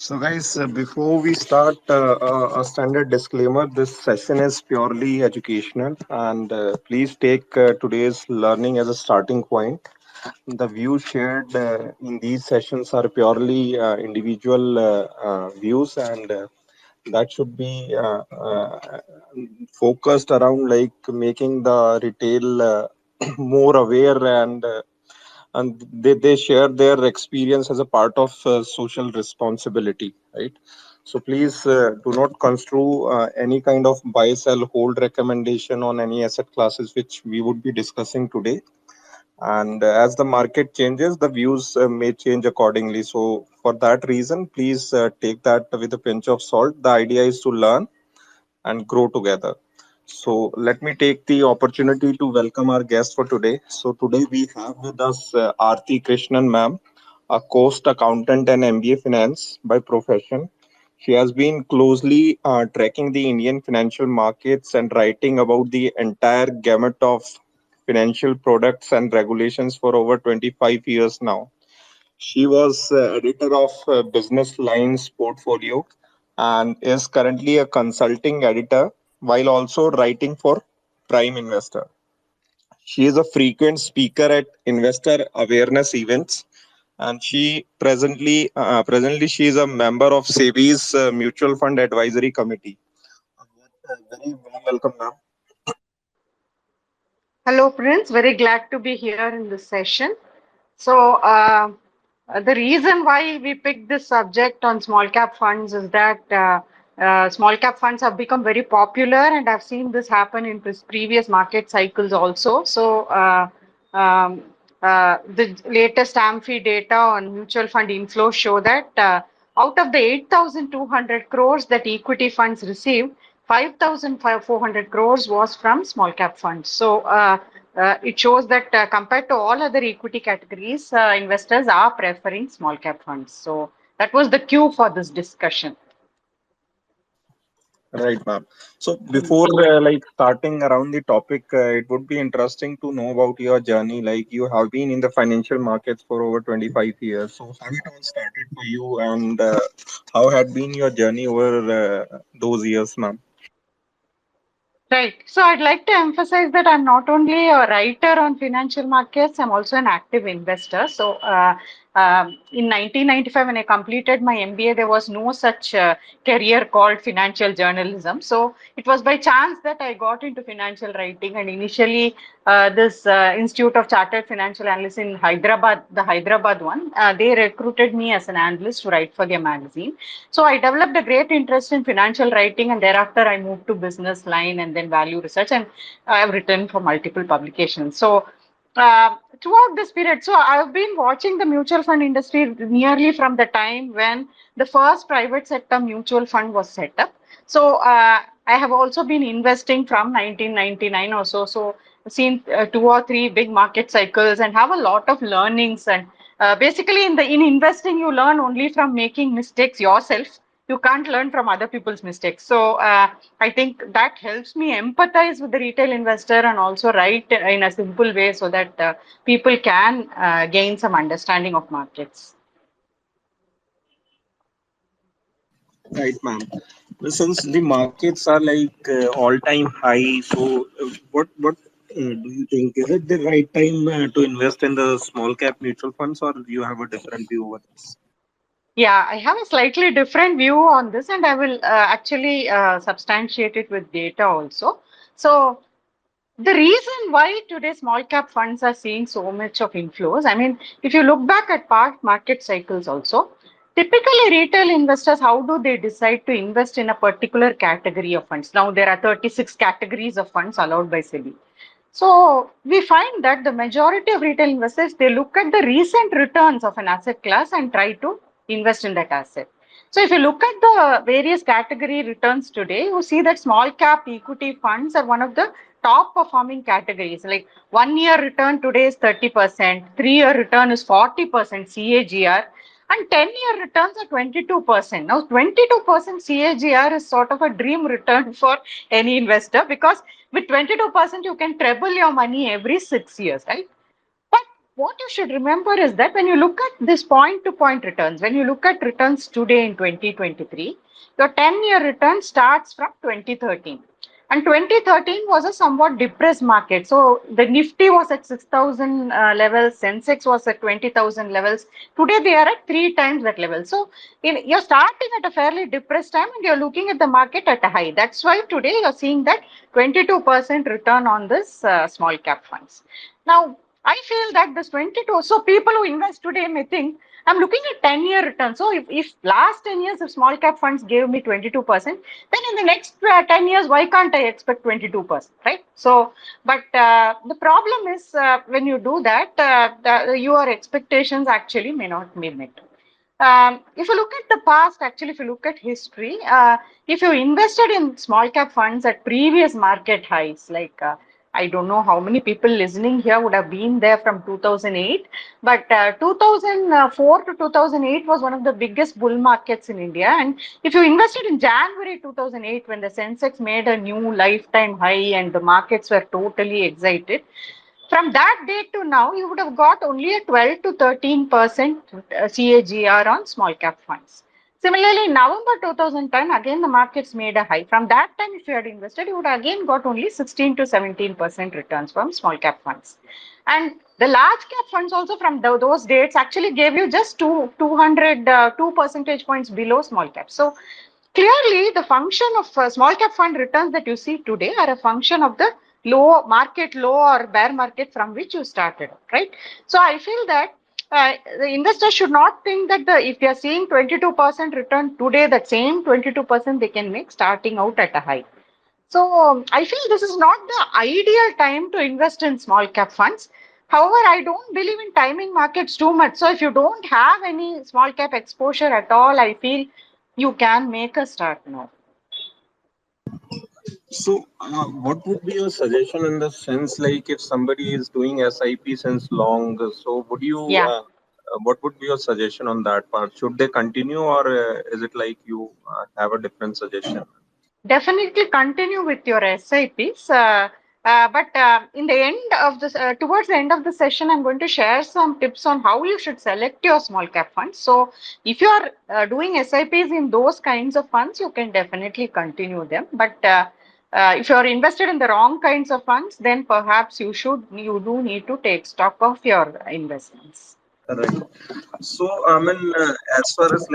So, guys, before we start, a standard disclaimer: this session is purely educational, and please take today's learning as a starting point. The views shared in these sessions are purely individual views, and that should be focused around like making the retail more aware and they share their experience as a part of social responsibility, right? So please do not construe any kind of buy sell hold recommendation on any asset classes which we would be discussing today. And as the market changes, the views may change accordingly. So for that reason, please take that with a pinch of salt. The idea is to learn and grow together. So let me take the opportunity to welcome our guest for today. So today we have with us Aarati Krishnan ma'am, a coast accountant and MBA finance by profession. She has been closely tracking the Indian financial markets and writing about the entire gamut of financial products and regulations for over 25 years now. She was editor of Business Lines portfolio and is currently a consulting editor while also writing for Prime Investor. She is a frequent speaker at investor awareness events, and she presently she is a member of SEBI's Mutual Fund Advisory Committee. Very warm welcome, ma'am. Hello, Prince. Very glad to be here in this session. So, the reason why we picked this subject on small cap funds is that small cap funds have become very popular, and I've seen this happen in previous market cycles also. So, the latest AMFI data on mutual fund inflows show that out of the 8,200 crores that equity funds received, 5,400 crores was from small cap funds. So, it shows that compared to all other equity categories, investors are preferring small cap funds. So that was the cue for this discussion. Right, ma'am. So before like starting around the topic, it would be interesting to know about your journey. Like you have been in the financial markets for over 25 years. So how it all started for you, and how had been your journey over those years, ma'am? Right. So I'd like to emphasize that I'm not only a writer on financial markets, I'm also an active investor. So in 1995, when I completed my MBA, there was no such career called financial journalism. So it was by chance that I got into financial writing. And initially, this Institute of Chartered Financial Analysts in Hyderabad, the Hyderabad one, they recruited me as an analyst to write for their magazine. So I developed a great interest in financial writing, and thereafter I moved to business line and then value research, and I've written for multiple publications. So throughout this period, so I've been watching the mutual fund industry nearly from the time when the first private sector mutual fund was set up. So I have also been investing from 1999 or so. So seen two or three big market cycles and have a lot of learnings. And basically in investing, you learn only from making mistakes yourself. You can't learn from other people's mistakes. So I think that helps me empathize with the retail investor and also write in a simple way so that people can gain some understanding of markets. Right, ma'am. Since the markets are like all-time high, so what do you think? Is it the right time to invest in the small cap mutual funds, or you have a different view over this? Yeah, I have a slightly different view on this, and I will actually substantiate it with data also. So, the reason why today small cap funds are seeing so much of inflows, I mean, if you look back at past market cycles also, typically retail investors, how do they decide to invest in a particular category of funds? Now, there are 36 categories of funds allowed by SEBI. So we find that the majority of retail investors, they look at the recent returns of an asset class and try to invest in that asset. So if you look at the various category returns today, you see that small cap equity funds are one of the top performing categories. Like 1 year return today is 30%, 3 year return is 40% CAGR, and 10 year returns are 22%. Now, 22% CAGR is sort of a dream return for any investor because with 22%, you can treble your money every 6 years, right? But what you should remember is that when you look at this point-to-point returns, when you look at returns today in 2023, your 10-year return starts from 2013. And 2013 was a somewhat depressed market. So the Nifty was at 6,000 levels, Sensex was at 20,000 levels. Today they are at 3 times that level. So you're starting at a fairly depressed time and you're looking at the market at a high. That's why today you're seeing that 22% return on this small cap funds. Now, I feel that this 22, so people who invest today may think, I'm looking at 10-year return. So if last 10 years, if small cap funds gave me 22%, then in the next 10 years, why can't I expect 22%, right? So, but the problem is when you do that, your expectations actually may not be met. If you look at the past, actually, if you look at history, if you invested in small cap funds at previous market highs, like I don't know how many people listening here would have been there from 2008, but 2004 to 2008 was one of the biggest bull markets in India. And if you invested in January 2008, when the Sensex made a new lifetime high and the markets were totally excited, from that date to now, you would have got only a 12 to 13% CAGR on small cap funds. Similarly, in November 2010, again the markets made a high. From that time, if you had invested, you would again got only 16 to 17% returns from small cap funds. And the large cap funds also from those dates actually gave you just 2 percentage points below small cap. So clearly, the function of small cap fund returns that you see today are a function of the low or bear market from which you started, right? So I feel that the investors should not think that if they are seeing 22% return today, that same 22% they can make starting out at a high. So I feel this is not the ideal time to invest in small cap funds. However, I don't believe in timing markets too much. So if you don't have any small cap exposure at all, I feel you can make a start now. So, what would be your suggestion in the sense, like if somebody is doing SIP since long, so Yeah. what would be your suggestion on that part? Should they continue, or is it like you have a different suggestion? Definitely continue with your SIPs. But in the end of this, towards the end of the session, I'm going to share some tips on how you should select your small cap funds. So if you are doing SIPs in those kinds of funds, you can definitely continue them. But if you are invested in the wrong kinds of funds, then perhaps you do need to take stock of your investments. Right. So, I mean, as far as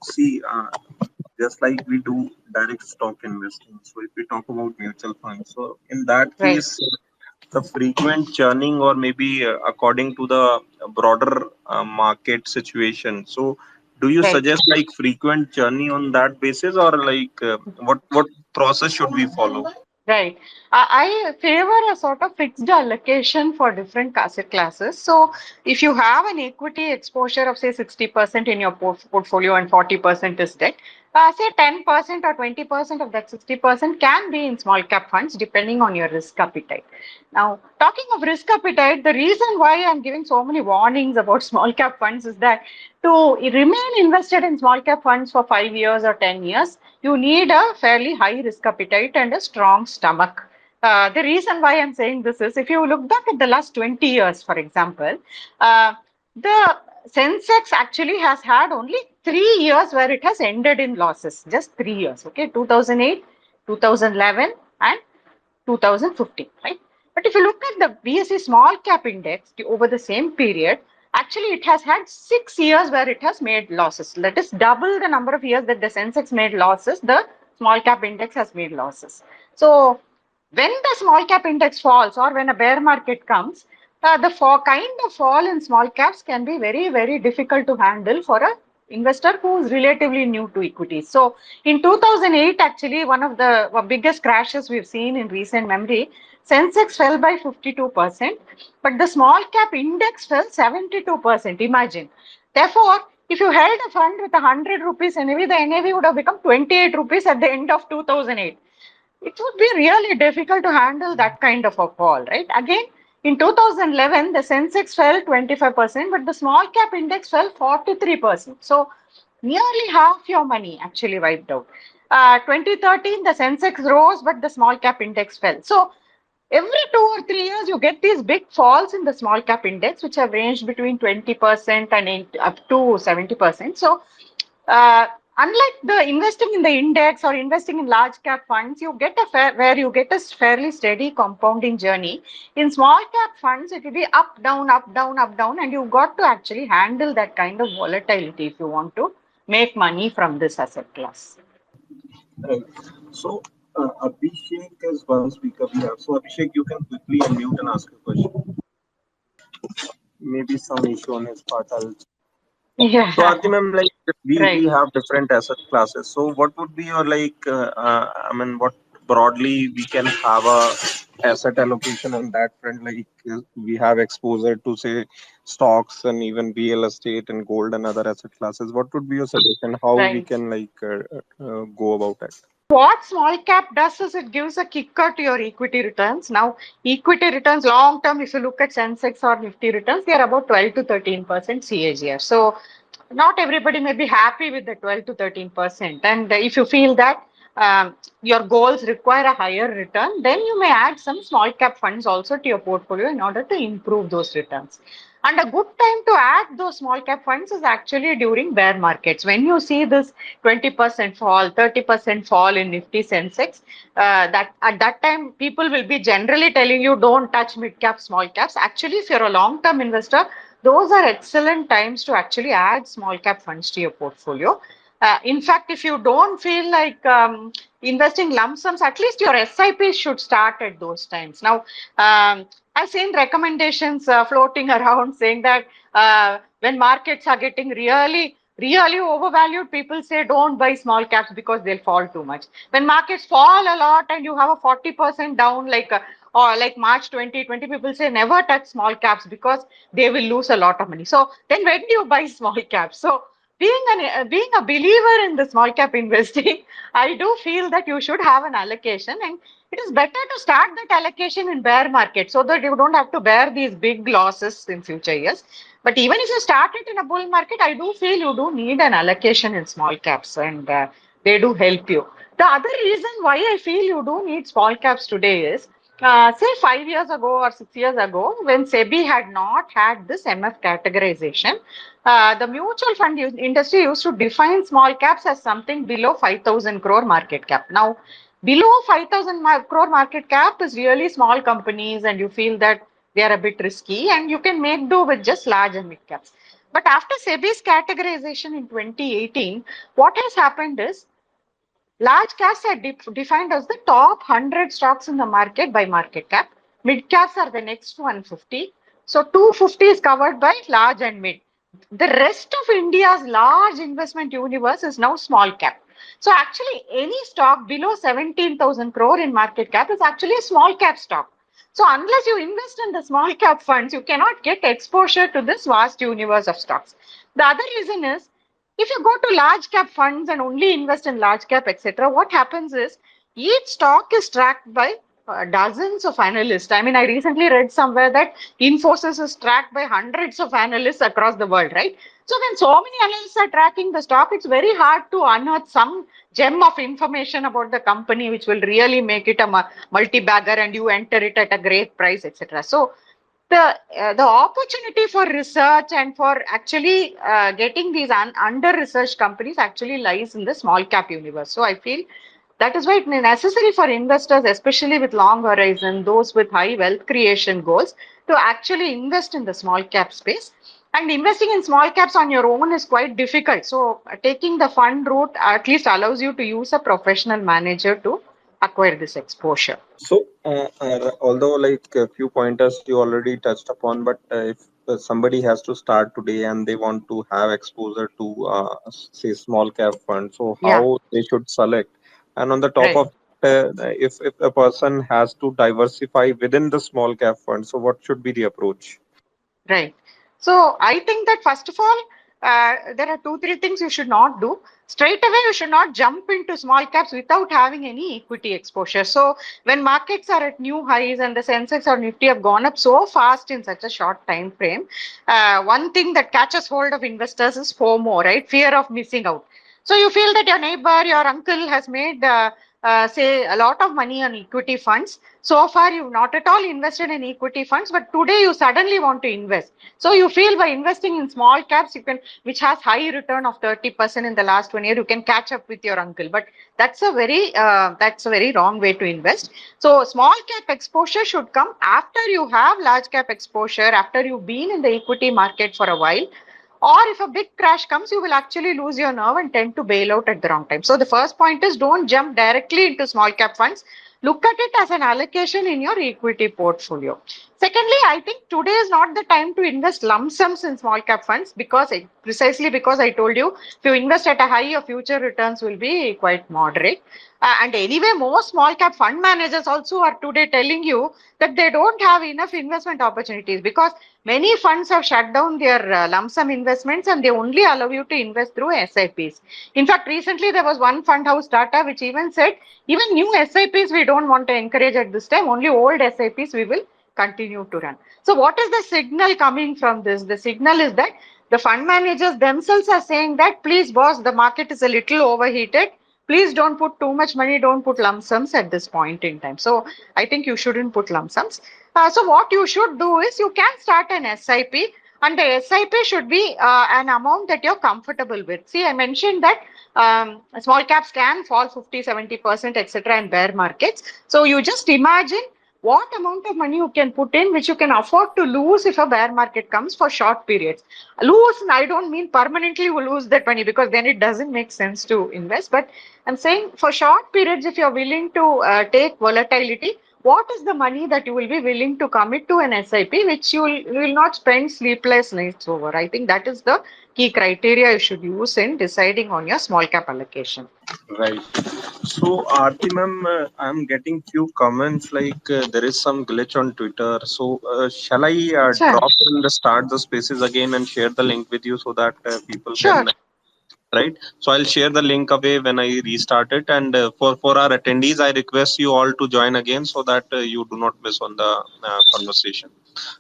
see, just like we do direct stock investing. So, if we talk about mutual funds, so in that Right. case, the frequent churning, or maybe according to the broader market situation. So, do you Right. suggest like frequent churning on that basis, or like what process should we follow? Right. I favor a sort of fixed allocation for different asset classes. So if you have an equity exposure of say 60% in your portfolio and 40% is debt, say 10% or 20% of that 60% can be in small cap funds depending on your risk appetite. Now, talking of risk appetite, the reason why I'm giving so many warnings about small cap funds is that to remain invested in small cap funds for 5 years or 10 years, you need a fairly high risk appetite and a strong stomach. The reason why I'm saying this is if you look back at the last 20 years, for example, the Sensex actually has had only 3 years where it has ended in losses, just 3 years, okay, 2008, 2011, and 2015, right? But if you look at the BSE small cap index over the same period, actually it has had 6 years where it has made losses. That is double the number of years that the Sensex made losses, the small cap index has made losses. So when the small cap index falls or when a bear market comes, the kind of fall in small caps can be very, very difficult to handle for a investor who is relatively new to equities. So in 2008, actually, one of the biggest crashes we've seen in recent memory, Sensex fell by 52%, but the small cap index fell 72%. Imagine. Therefore, if you held a fund with 100 rupees NAV, the NAV would have become 28 rupees at the end of 2008. It would be really difficult to handle that kind of a fall, right? Again, in 2011, the Sensex fell 25%, but the small cap index fell 43%. So nearly half your money actually wiped out. 2013, the Sensex rose, but the small cap index fell. So Every 2 or 3 years, you get these big falls in the small cap index, which have ranged between 20% and up to 70%. So, uh, unlike the investing in the index or investing in large cap funds, you get where you get a fairly steady compounding journey. In small cap funds, it will be up, down, up, down, up, down, and you've got to actually handle that kind of volatility if you want to make money from this asset class. Right. So, Abhishek is one speaker we have. So, Abhishek, you can quickly unmute and ask a question. Maybe some issue on his part. So, Aarti Yeah, ma'am, like we right. have different asset classes. So, what would be your I mean, what broadly we can have a asset allocation on that front? Like we have exposure to say stocks and even real estate and gold and other asset classes. What would be your suggestion? How we Right. can go about it? What small cap does is it gives a kicker to your equity returns. Now, equity returns long term, if you look at Sensex or Nifty returns, they are about 12 to 13% CAGR. So, not everybody may be happy with the 12 to 13%. And if you feel that your goals require a higher return, then you may add some small cap funds also to your portfolio in order to improve those returns. And a good time to add those small cap funds is actually during bear markets. When you see this 20% fall, 30% fall in Nifty Sensex, that at that time people will be generally telling you don't touch mid cap, small caps. Actually, if you're a long term investor, those are excellent times to actually add small cap funds to your portfolio. In fact, if you don't feel like investing lump sums, at least your SIP should start at those times. Now, I've seen recommendations floating around saying that when markets are getting really overvalued, people say don't buy small caps because they'll fall too much. When markets fall a lot and you have a 40% down, or like March 2020, people say never touch small caps because they will lose a lot of money. So then when do you buy small caps? So being a believer in the small cap investing, I do feel that you should have an allocation, and it is better to start that allocation in bear market so that you don't have to bear these big losses in future years. But even if you start it in a bull market, I do feel you do need an allocation in small caps, and they do help you. The other reason why I feel you do need small caps today is, say 5 years ago or 6 years ago, when SEBI had not had this MF categorization, the mutual fund industry used to define small caps as something below 5,000 crore market cap. Now, below 5,000 crore market cap is really small companies, and you feel that they are a bit risky and you can make do with just large and mid caps. But after SEBI's categorization in 2018, what has happened is large caps are defined as the top 100 stocks in the market by market cap. Mid caps are the next 150. So 250 is covered by large and mid. The rest of India's large investment universe is now small cap. So actually any stock below 17,000 crore in market cap is actually a small cap stock. So unless you invest in the small cap funds, you cannot get exposure to this vast universe of stocks. The other reason is, if you go to large cap funds and only invest in large cap, etc., what happens is each stock is tracked by dozens of analysts. I mean, I recently read somewhere that Infosys is tracked by hundreds of analysts across the world, right? So when so many analysts are tracking the stock, it's very hard to unearth some gem of information about the company which will really make it a multi-bagger and you enter it at a great price, etc. So the opportunity for research and for actually getting these under researched companies actually lies in the small cap universe. So I feel that is why it's necessary for investors, especially with long horizon, those with high wealth creation goals, to actually invest in the small cap space. And investing in small caps on your own is quite difficult. So taking the fund route at least allows you to use a professional manager to acquire this exposure. So, although like a few pointers you already touched upon, but if somebody has to start today and they want to have exposure to, say, small cap fund, so Yeah, how they should select? And on the top right. of if a person has to diversify within the small cap fund, so what should be the approach? Right. So I think that first of all, there are two, three things you should not do. Straight away, you should not jump into small caps without having any equity exposure. So when markets are at new highs and the Sensex or Nifty have gone up so fast in such a short time frame, one thing that catches hold of investors is FOMO, right? Fear of missing out. So you feel that your neighbor, your uncle has made say a lot of money on equity funds. So far, you've not at all invested in equity funds, but today you suddenly want to invest. So you feel by investing in small caps, you can, which has high return of 30% in the last 1 year, you can catch up with your uncle. But that's a very wrong way to invest. So small cap exposure should come after you have large cap exposure, after you've been in the equity market for a while, or if a big crash comes, you will actually lose your nerve and tend to bail out at the wrong time. So the first point is, don't jump directly into small cap funds. Look at it as an allocation in your equity portfolio. Secondly, I think today is not the time to invest lump sums in small cap funds, because precisely because I told you, if you invest at a high, your future returns will be quite moderate. And anyway, most small cap fund managers also are today telling you that they don't have enough investment opportunities, because many funds have shut down their lump sum investments and they only allow you to invest through SIPs. In fact, recently there was one fund house data which even said, even new SIPs we don't want to encourage at this time, only old SIPs we will continue to run. So what is the signal coming from this? The signal is that the fund managers themselves are saying that, please boss, the market is a little overheated. Please don't put too much money, don't put lump sums at this point in time. So I think you shouldn't put lump sums. So what you should do is, you can start an SIP, and the SIP should be an amount that you're comfortable with. See, I mentioned that small caps can fall 50, 70%, etc. in bear markets. So you just imagine what amount of money you can put in, which you can afford to lose if a bear market comes for short periods. Lose, I don't mean permanently you lose that money, because then it doesn't make sense to invest. But I'm saying for short periods, if you're willing to take volatility, what is the money that you will be willing to commit to an SIP, which you will not spend sleepless nights over? I think that is the key criteria you should use in deciding on your small cap allocation. Right. So, Aarti ma'am, I'm getting few comments like there is some glitch on Twitter. So, shall I Sure. drop and start the spaces again and share the link with you so that people Sure. can, right? So, I'll share the link away when I restart it. And for our attendees, I request you all to join again so that you do not miss on the conversation.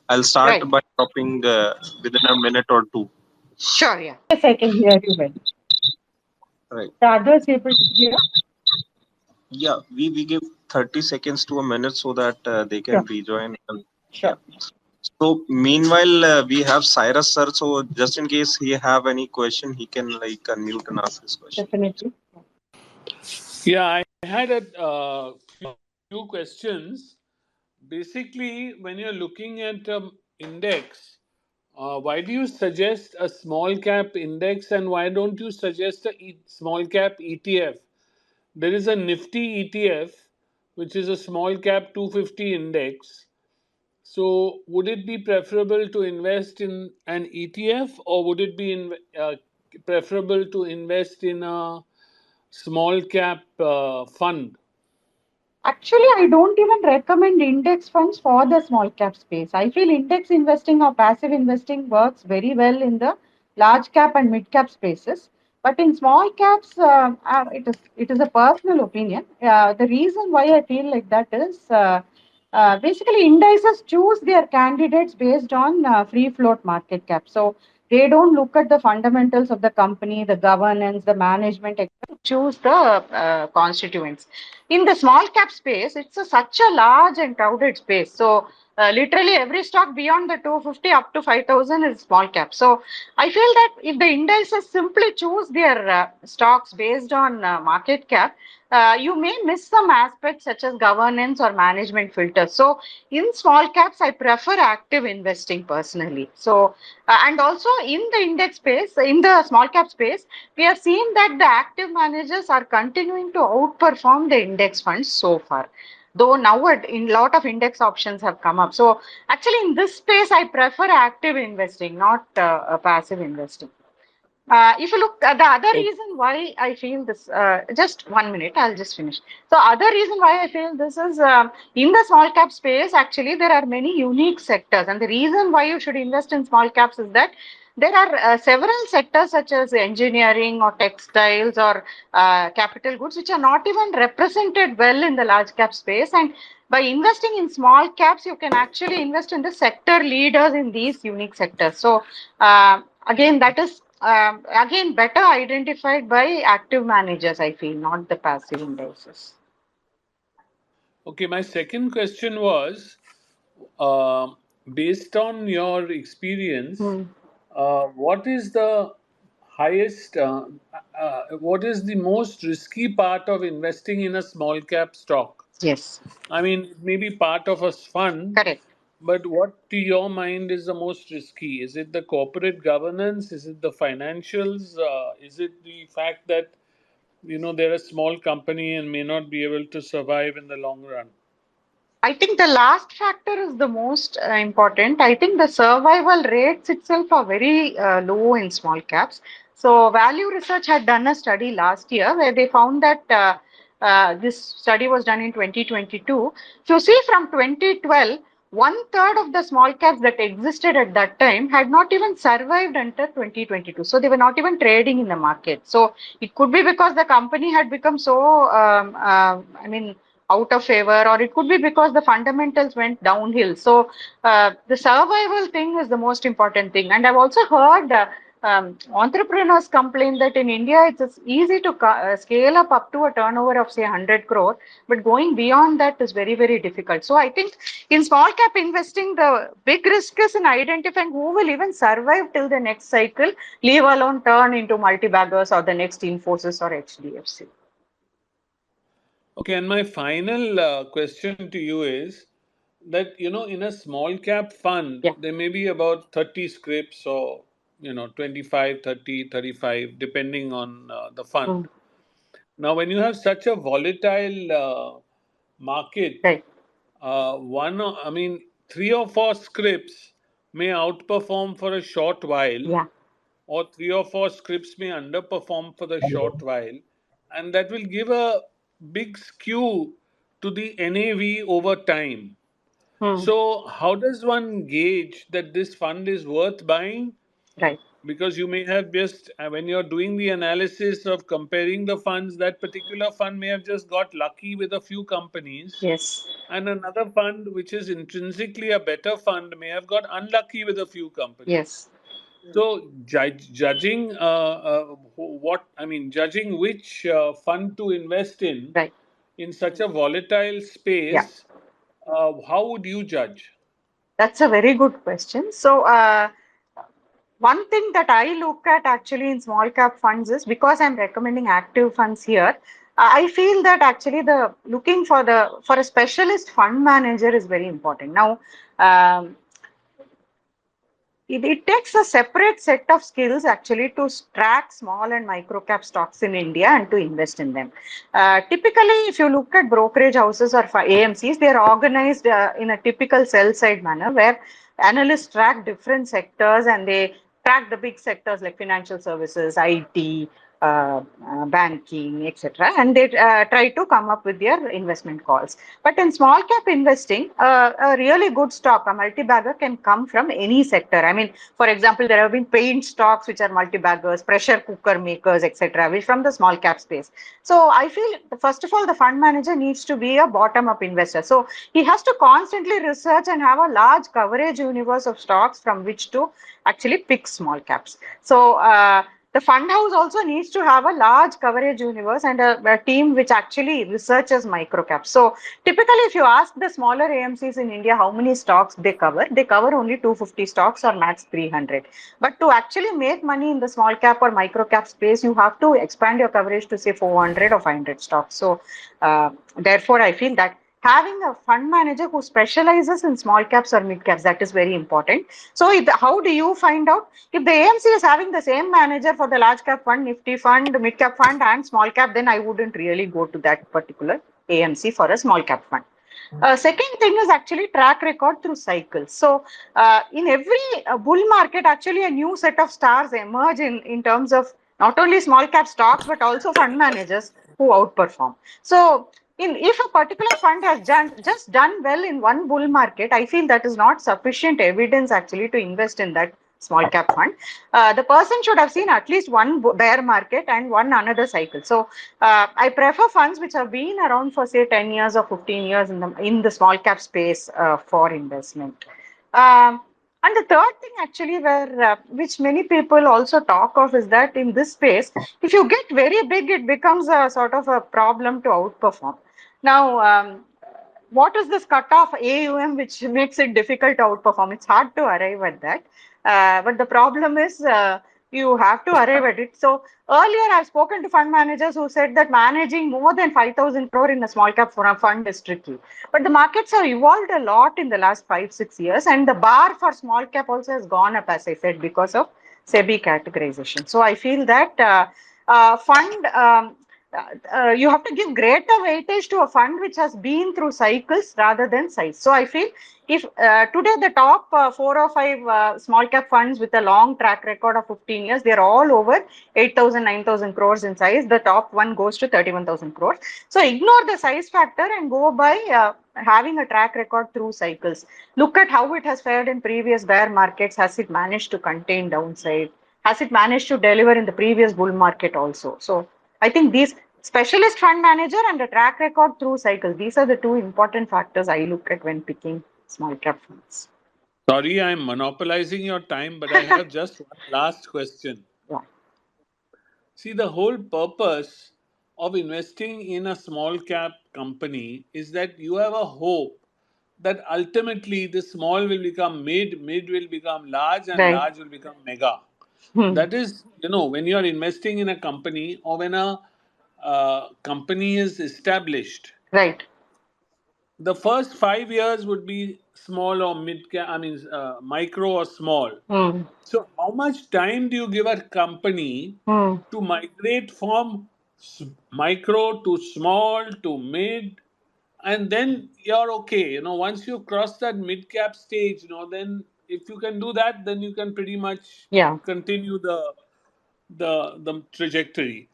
I'll start Right. by dropping within a minute or two. Sure. Yeah. Yes, I can hear you well. Right. The others able to hear? Yeah, we give 30 seconds to a minute so that they can Sure. rejoin. And, yeah. Sure. So meanwhile, we have Cyrus sir. So just in case he have any question, he can like unmute and ask his question. Definitely. Yeah, I had a few questions. Basically, when you're looking at index, why do you suggest a small cap index and why don't you suggest a small cap ETF? There is a Nifty ETF, which is a small cap 250 index. So, would it be preferable to invest in an ETF or would it be preferable to invest in a small cap fund? Actually, I don't even recommend index funds for the small cap space. I feel index investing or passive investing works very well in the large cap and mid cap spaces. But in small caps, it is a personal opinion. The reason why I feel like that is, basically indices choose their candidates based on free float market cap. So they don't look at the fundamentals of the company, the governance, the management, etc. Choose the constituents. In the small cap space, it's such a large and crowded space. So literally every stock beyond the 250 up to 5,000 is small cap. So I feel that if the indices simply choose their stocks based on market cap, you may miss some aspects such as governance or management filters. So in small caps, I prefer active investing personally. So and also in the index space, in the small cap space, we have seen that the active managers are continuing to outperform the index funds so far. Though now a lot of index options have come up. So actually in this space, I prefer active investing, not passive investing. If you look at the other Okay. reason why I feel this, just 1 minute, I'll just finish. So other reason why I feel this is, in the small cap space, actually there are many unique sectors, and the reason why you should invest in small caps is that there are several sectors such as engineering or textiles or capital goods, which are not even represented well in the large cap space. And by investing in small caps, you can actually invest in the sector leaders in these unique sectors. So again, that is again better identified by active managers, I feel, not the passive indices. Okay, my second question was, uh, based on your experience, Hmm. what is the highest, what is the most risky part of investing in a small cap stock? Yes, I mean, it may be part of a fund, correct. but what to your mind is the most risky? Is it the corporate governance? Is it the financials? Is it the fact that they're a small company and may not be able to survive in the long run? I think the last factor is the most important. I think the survival rates itself are very low in small caps. So, Value Research had done a study last year where they found that this study was done in 2022. So, you see, from 2012, one third of the small caps that existed at that time had not even survived until 2022. So, they were not even trading in the market. So, it could be because the company had become so, out of favor, or it could be because the fundamentals went downhill. So the survival thing is the most important thing. And I've also heard entrepreneurs complain that in India it's easy to scale up to a turnover of say 100 crore, but going beyond that is very, very difficult. So I think in small cap investing, the big risk is in identifying who will even survive till the next cycle, leave alone turn into multi-baggers or the next Infosys or HDFC. Okay, and my final question to you is that, in a small cap fund, Yeah. there may be about 30 scripts or, 25, 30, 35, depending on the fund. Mm. Now, when you have such a volatile market, Right. I mean, three or four scripts may outperform for a short while, Yeah. or three or four scripts may underperform for the short while, and that will give a big skew to the NAV over time. Mm. So, how does one gauge that this fund is worth buying? Right. Because you may have just, when you're doing the analysis of comparing the funds, that particular fund may have just got lucky with a few companies, Yes. and another fund, which is intrinsically a better fund, may have got unlucky with a few companies. Yes. So, judging judging which fund to invest Right. in such a volatile Yeah. space, how would you judge? That's a very good question. So, one thing that I look at actually in small cap funds is because I'm recommending active funds here. I feel that actually the looking for a specialist fund manager is very important. Now, um, it takes a separate set of skills actually to track small and micro cap stocks in India and to invest in them. Typically, if you look at brokerage houses or AMCs, they are organized in a typical sell side manner where analysts track different sectors and they track the big sectors like financial services, IT, banking, etc. And they try to come up with their investment calls. But in small cap investing, a really good stock, a multi-bagger can come from any sector. I mean, for example, there have been paint stocks which are multi-baggers, pressure cooker makers, etc., which from the small cap space. So I feel, first of all, the fund manager needs to be a bottom-up investor. So he has to constantly research and have a large coverage universe of stocks from which to actually pick small caps. So the fund house also needs to have a large coverage universe and a team which actually researches microcaps. So typically, if you ask the smaller AMCs in India how many stocks they cover only 250 stocks or max 300. But to actually make money in the small cap or micro cap space, you have to expand your coverage to say 400 or 500 stocks. So therefore, I feel that having a fund manager who specializes in small caps or mid caps, that is very important. So how do you find out? If the AMC is having the same manager for the large cap fund, Nifty fund, mid cap fund and small cap, then I wouldn't really go to that particular AMC for a small cap fund. Second thing is actually track record through cycles. So in every bull market, actually a new set of stars emerge in terms of not only small cap stocks, but also fund managers who outperform. So if a particular fund has just done well in one bull market, I feel that is not sufficient evidence actually to invest in that small cap fund. The person should have seen at least one bear market and one another cycle. So I prefer funds which have been around for say 10 years or 15 years in the small cap space for investment. And the third thing actually where which many people also talk of is that in this space, if you get very big, it becomes a sort of a problem to outperform. Now, what is this cutoff AUM which makes it difficult to outperform? It's hard to arrive at that. But the problem is you have to arrive at it. So earlier I've spoken to fund managers who said that managing more than 5,000 crore in a small cap fund is tricky. But the markets have evolved a lot in the last 5-6 years, and the bar for small cap also has gone up, as I said, because of SEBI categorization. So I feel that fund you have to give greater weightage to a fund which has been through cycles rather than size. So I feel if today the top 4 or 5 small cap funds with a long track record of 15 years, they are all over 8,000, 9,000 crores in size. The top one goes to 31,000 crores. So ignore the size factor and go by having a track record through cycles. Look at how it has fared in previous bear markets. Has it managed to contain downside? Has it managed to deliver in the previous bull market also? So I think these specialist fund manager and a track record through cycles, these are the two important factors I look at when picking small cap funds. Sorry, I'm monopolizing your time, but I have just one last question. Yeah. See, the whole purpose of investing in a small cap company is that you have a hope that ultimately the small will become mid will become large, and Right. large will become mega. Hmm. That is, when you are investing in a company or when a company is established, Right. the first 5 years would be small or mid cap, micro or small. Hmm. So, how much time do you give a company Hmm. to migrate from micro to small to mid? And then you're okay. Once you cross that mid cap stage, then if you can do that, then you can pretty much Yeah. continue the trajectory.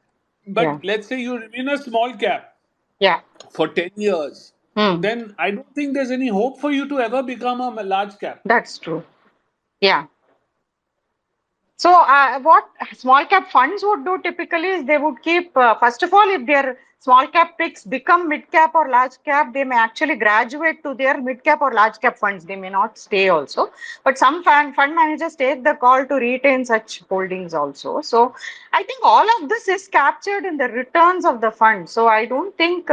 Yeah. But let's say you remain a small cap Yeah. for 10 years, Hmm. then I don't think there's any hope for you to ever become a large cap. That's true. Yeah. So what small cap funds would do typically is they would keep, first of all, if their small cap picks become mid cap or large cap, they may actually graduate to their mid cap or large cap funds. They may not stay also. But some fund managers take the call to retain such holdings also. So I think all of this is captured in the returns of the fund. So I don't think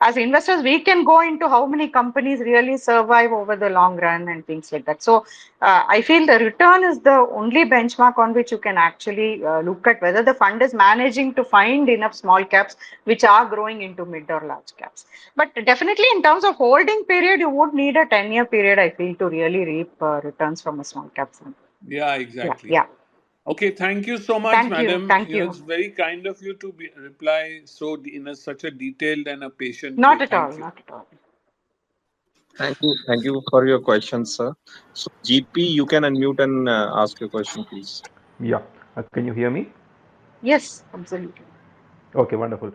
as investors, we can go into how many companies really survive over the long run and things like that. So I feel the return is the only benchmark on which you can actually look at whether the fund is managing to find enough small caps which are growing into mid or large caps. But definitely in terms of holding period, you would need a 10-year period, I feel, to really reap returns from a small cap fund. Yeah, Yeah, exactly. yeah. Okay, thank you so much, Thank you. madam. Thank you. It's very kind of you to reply so such a detailed and a patient Not way. at all. Thank you. Not at all. Thank you for your questions, sir. So, GP, you can unmute and ask your question, please. Yeah. Can you hear me? Yes, absolutely. Okay, wonderful.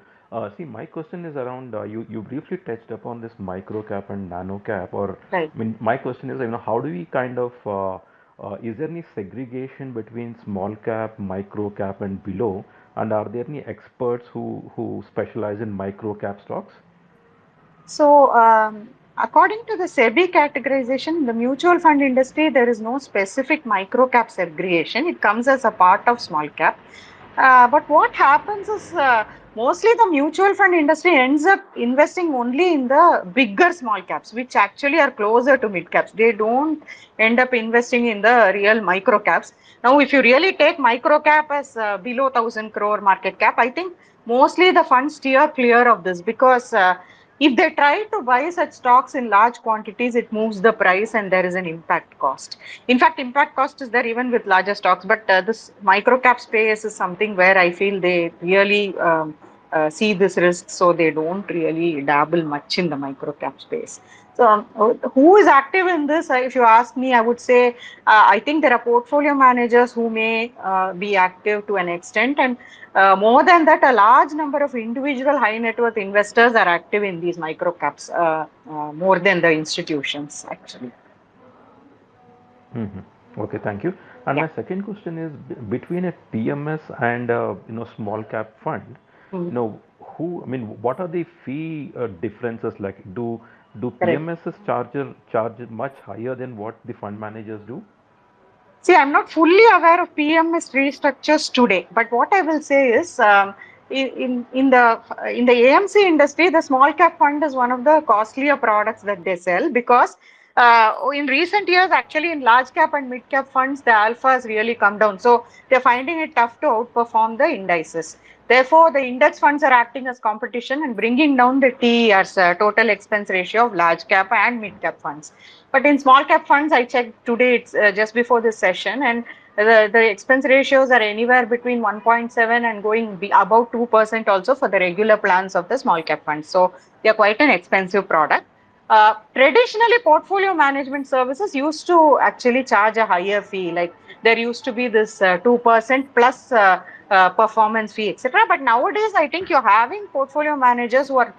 See, my question is around you briefly touched upon this micro cap and nano cap, or Right. I mean, my question is, how do we kind of is there any segregation between small cap, micro cap, and below? And are there any experts who specialize in micro cap stocks? So, according to the SEBI categorization, the mutual fund industry, there is no specific micro cap segregation. It comes as a part of small cap. But what happens is mostly the mutual fund industry ends up investing only in the bigger small caps, which actually are closer to mid caps. They don't end up investing in the real micro caps. Now, if you really take micro cap as below 1,000 crore market cap, I think mostly the funds steer clear of this because if they try to buy such stocks in large quantities, it moves the price and there is an impact cost. In fact, impact cost is there even with larger stocks, but this micro cap space is something where I feel they really see this risk, so they don't really dabble much in the micro cap space. So, who is active in this? If you ask me, I would say I think there are portfolio managers who may be active to an extent, and more than that, a large number of individual high net worth investors are active in these micro caps, more than the institutions actually. Okay, thank you. And Yeah. my second question is between a PMS and small cap fund, Mm. who I mean, what are the fee differences like? Do Correct. PMSs charge much higher than what the fund managers do? See, I'm not fully aware of PMS restructures today, but what I will say is in the AMC industry, the small cap fund is one of the costlier products that they sell because in recent years, actually in large cap and mid cap funds, the alpha has really come down. So they're finding it tough to outperform the indices. Therefore, the index funds are acting as competition and bringing down the TERs, total expense ratio of large cap and mid cap funds. But in small cap funds, I checked today, it's just before this session, and the expense ratios are anywhere between 1.7 and going about 2% also for the regular plans of the small cap funds. So they are quite an expensive product. Traditionally, portfolio management services used to actually charge a higher fee. Like there used to be this 2% plus performance fee, etc. But nowadays, I think you're having portfolio managers who are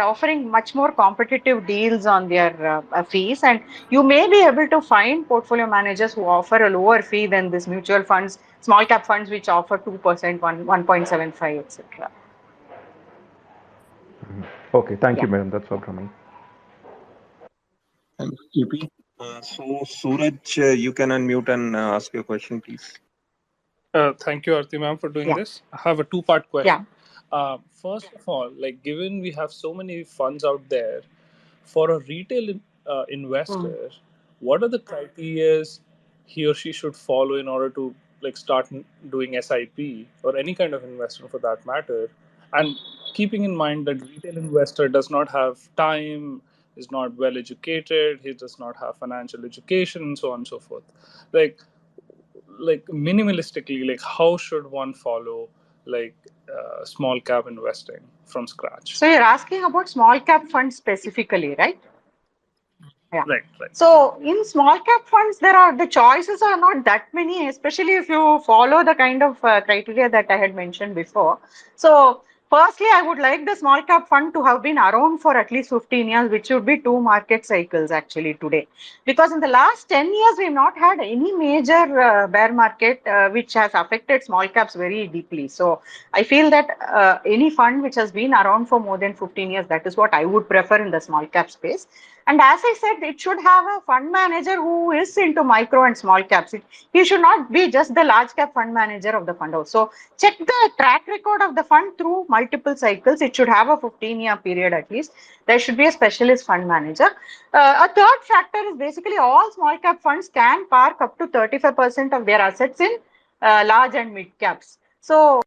offering much more competitive deals on their fees, and you may be able to find portfolio managers who offer a lower fee than this mutual funds, small cap funds, which offer 2%, 1.75, etc. Okay, thank Yeah. you, madam. That's all from me. Thanks, GP. So, Suraj, you can unmute and ask your question, please. Thank you, Aarati ma'am, for doing Yeah. this. I have a two-part question. Yeah. First of all, like given we have so many funds out there, for a retail investor, what are the criteria he or she should follow in order to like start doing SIP or any kind of investment for that matter? And keeping in mind that retail investor does not have time, is not well educated, he does not have financial education, and so on and so forth. Like minimalistically, like how should one follow like small cap investing from scratch? So you're asking about small cap funds specifically, right? Yeah. Right. So in small cap funds, the choices are not that many, especially if you follow the kind of criteria that I had mentioned before. So firstly, I would like the small cap fund to have been around for at least 15 years, which would be 2 market cycles actually today. Because in the last 10 years, we've not had any major bear market which has affected small caps very deeply. So I feel that any fund which has been around for more than 15 years, that is what I would prefer in the small cap space. And as I said, it should have a fund manager who is into micro and small caps. He should not be just the large cap fund manager of the fund house. So check the track record of the fund through multiple cycles. It should have a 15-year period at least. There should be a specialist fund manager. A third factor is basically all small cap funds can park up to 35% of their assets in large and mid caps. So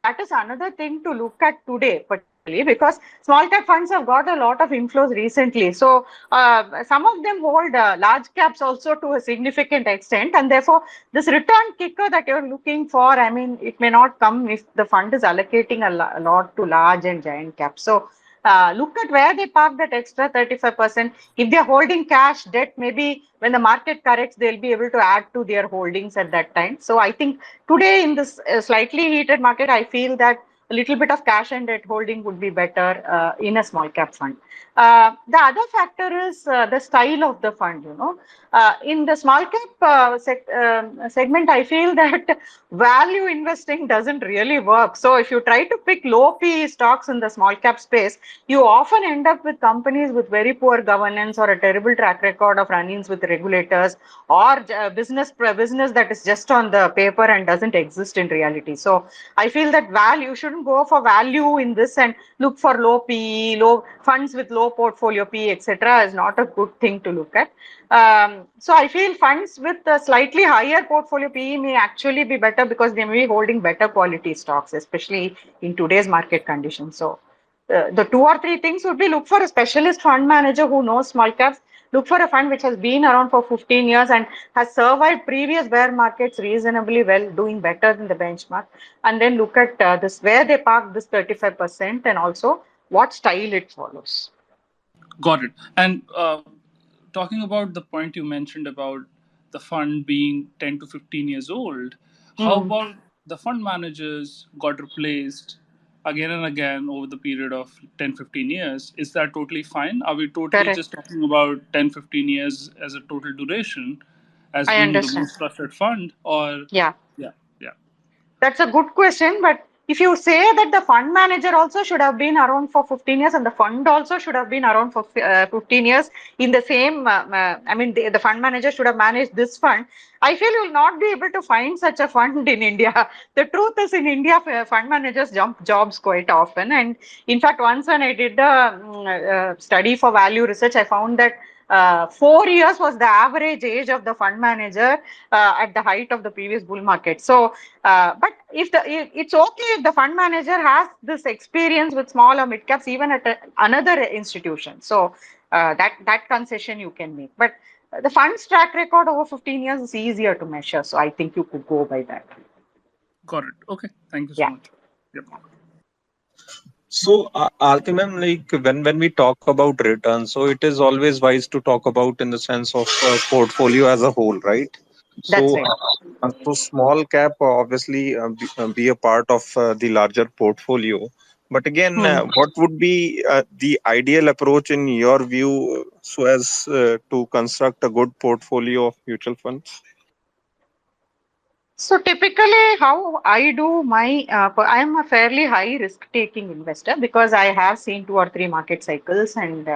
that is another thing to look at today, particularly because small cap funds have got a lot of inflows recently. So some of them hold large caps also to a significant extent, and therefore this return kicker that you're looking for, I mean, it may not come if the fund is allocating a lot to large and giant caps. So look at where they park that extra 35%. If they're holding cash, debt, maybe when the market corrects, they'll be able to add to their holdings at that time. So I think today in this slightly heated market, I feel that a little bit of cash and debt holding would be better in a small cap fund. The other factor is the style of the fund. In the small cap segment, I feel that value investing doesn't really work. So if you try to pick low PE stocks in the small cap space, you often end up with companies with very poor governance or a terrible track record of run-ins with regulators, or business that is just on the paper and doesn't exist in reality. So I feel that you shouldn't go for value in this and look for low PE, low funds with low portfolio PE, etc. is not a good thing to look at. So I feel funds with a slightly higher portfolio PE may actually be better because they may be holding better quality stocks, especially in today's market conditions. So the 2 or 3 things would be: look for a specialist fund manager who knows small caps, look for a fund which has been around for 15 years and has survived previous bear markets reasonably well, doing better than the benchmark, and then look at this where they park this 35% and also what style it follows. Got it. And talking about the point you mentioned about the fund being 10 to 15 years old, how about the fund managers got replaced again and again over the period of 10, 15 years? Is that totally fine? Are we totally Correct. just talking about 10, 15 years as a total duration as I being the understand. most trusted fund? Or Yeah. yeah. That's a good question, but if you say that the fund manager also should have been around for 15 years and the fund also should have been around for 15 years in the same, I mean, the fund manager should have managed this fund, I feel you will not be able to find such a fund in India. The truth is, in India, fund managers jump jobs quite often. And in fact, once when I did a study for value research, I found that 4 years was the average age of the fund manager at the height of the previous bull market. So, but if it's okay if the fund manager has this experience with small or mid caps, even at another institution. So that concession you can make. But the fund's track record over 15 years is easier to measure. So I think you could go by that. Got it. Okay. Thank you so Yeah. much. Yep. So, Aarti ma'am, like when we talk about return, so it is always wise to talk about in the sense of portfolio as a whole, right? That's So, right. so small cap obviously be a part of the larger portfolio. But again, what would be the ideal approach in your view so as to construct a good portfolio of mutual funds? So typically how I do my, I am a fairly high risk taking investor because I have seen 2 or 3 market cycles. And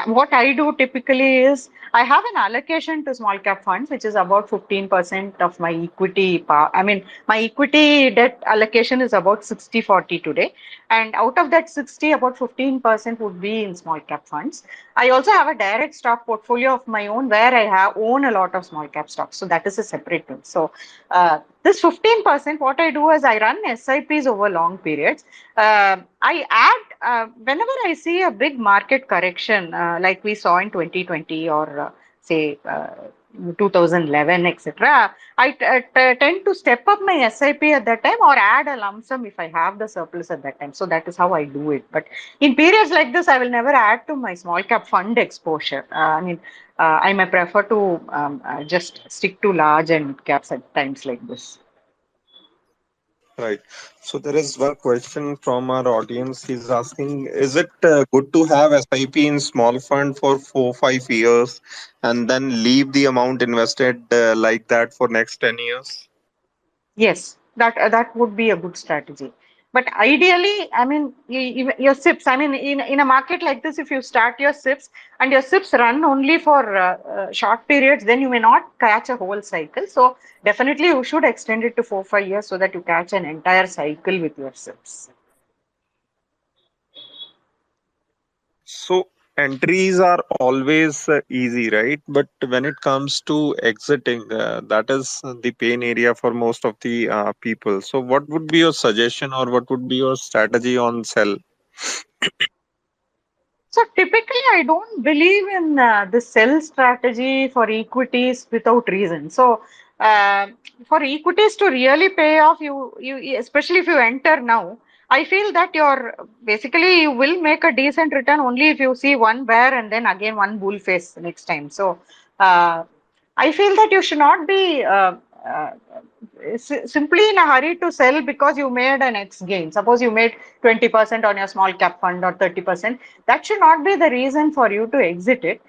what I do typically is I have an allocation to small cap funds, which is about 15% of my equity. I mean, my equity debt allocation is about 60-40 today. And out of that 60, about 15% would be in small cap funds. I also have a direct stock portfolio of my own where I own a lot of small cap stocks. So that is a separate thing. So this 15%, what I do is I run SIPs over long periods. I add, whenever I see a big market correction, like we saw in 2020 or say 2011, etc., I tend to step up my SIP at that time or add a lump sum if I have the surplus at that time. So that is how I do it. But in periods like this, I will never add to my small cap fund exposure. I mean, I may prefer to just stick to large and mid caps at times like this. Right. So there is one question from our audience. He's asking, is it good to have SIP in small fund for 4-5 years and then leave the amount invested like that for next 10 years? Yes, that would be a good strategy. But ideally, I mean, your SIPs. I mean, in a market like this, if you start your SIPs and your SIPs run only for short periods, then you may not catch a whole cycle. So definitely, you should extend it to 4-5 years so that you catch an entire cycle with your SIPs. So entries are always easy, right? But when it comes to exiting, that is the pain area for most of the people. So what would be your suggestion or what would be your strategy on sell? So typically, I don't believe in the sell strategy for equities without reason. So for equities to really pay off, you especially if you enter now, I feel that you will make a decent return only if you see one bear and then again one bull face next time. So uh, I feel that you should not be uh, simply in a hurry to sell because you made an X gain. Suppose you made 20% on your small cap fund or 30%. That should not be the reason for you to exit it.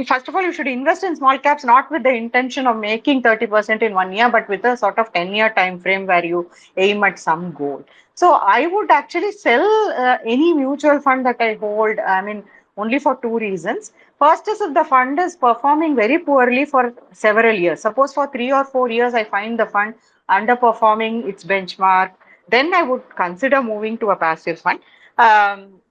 First of all, you should invest in small caps not with the intention of making 30% in 1 year, but with a sort of 10-year time frame where you aim at some goal. So I would actually sell any mutual fund that I hold. I mean, only for 2 reasons. First is if the fund is performing very poorly for several years. Suppose for 3 or 4 years, I find the fund underperforming its benchmark, then I would consider moving to a passive fund. Um,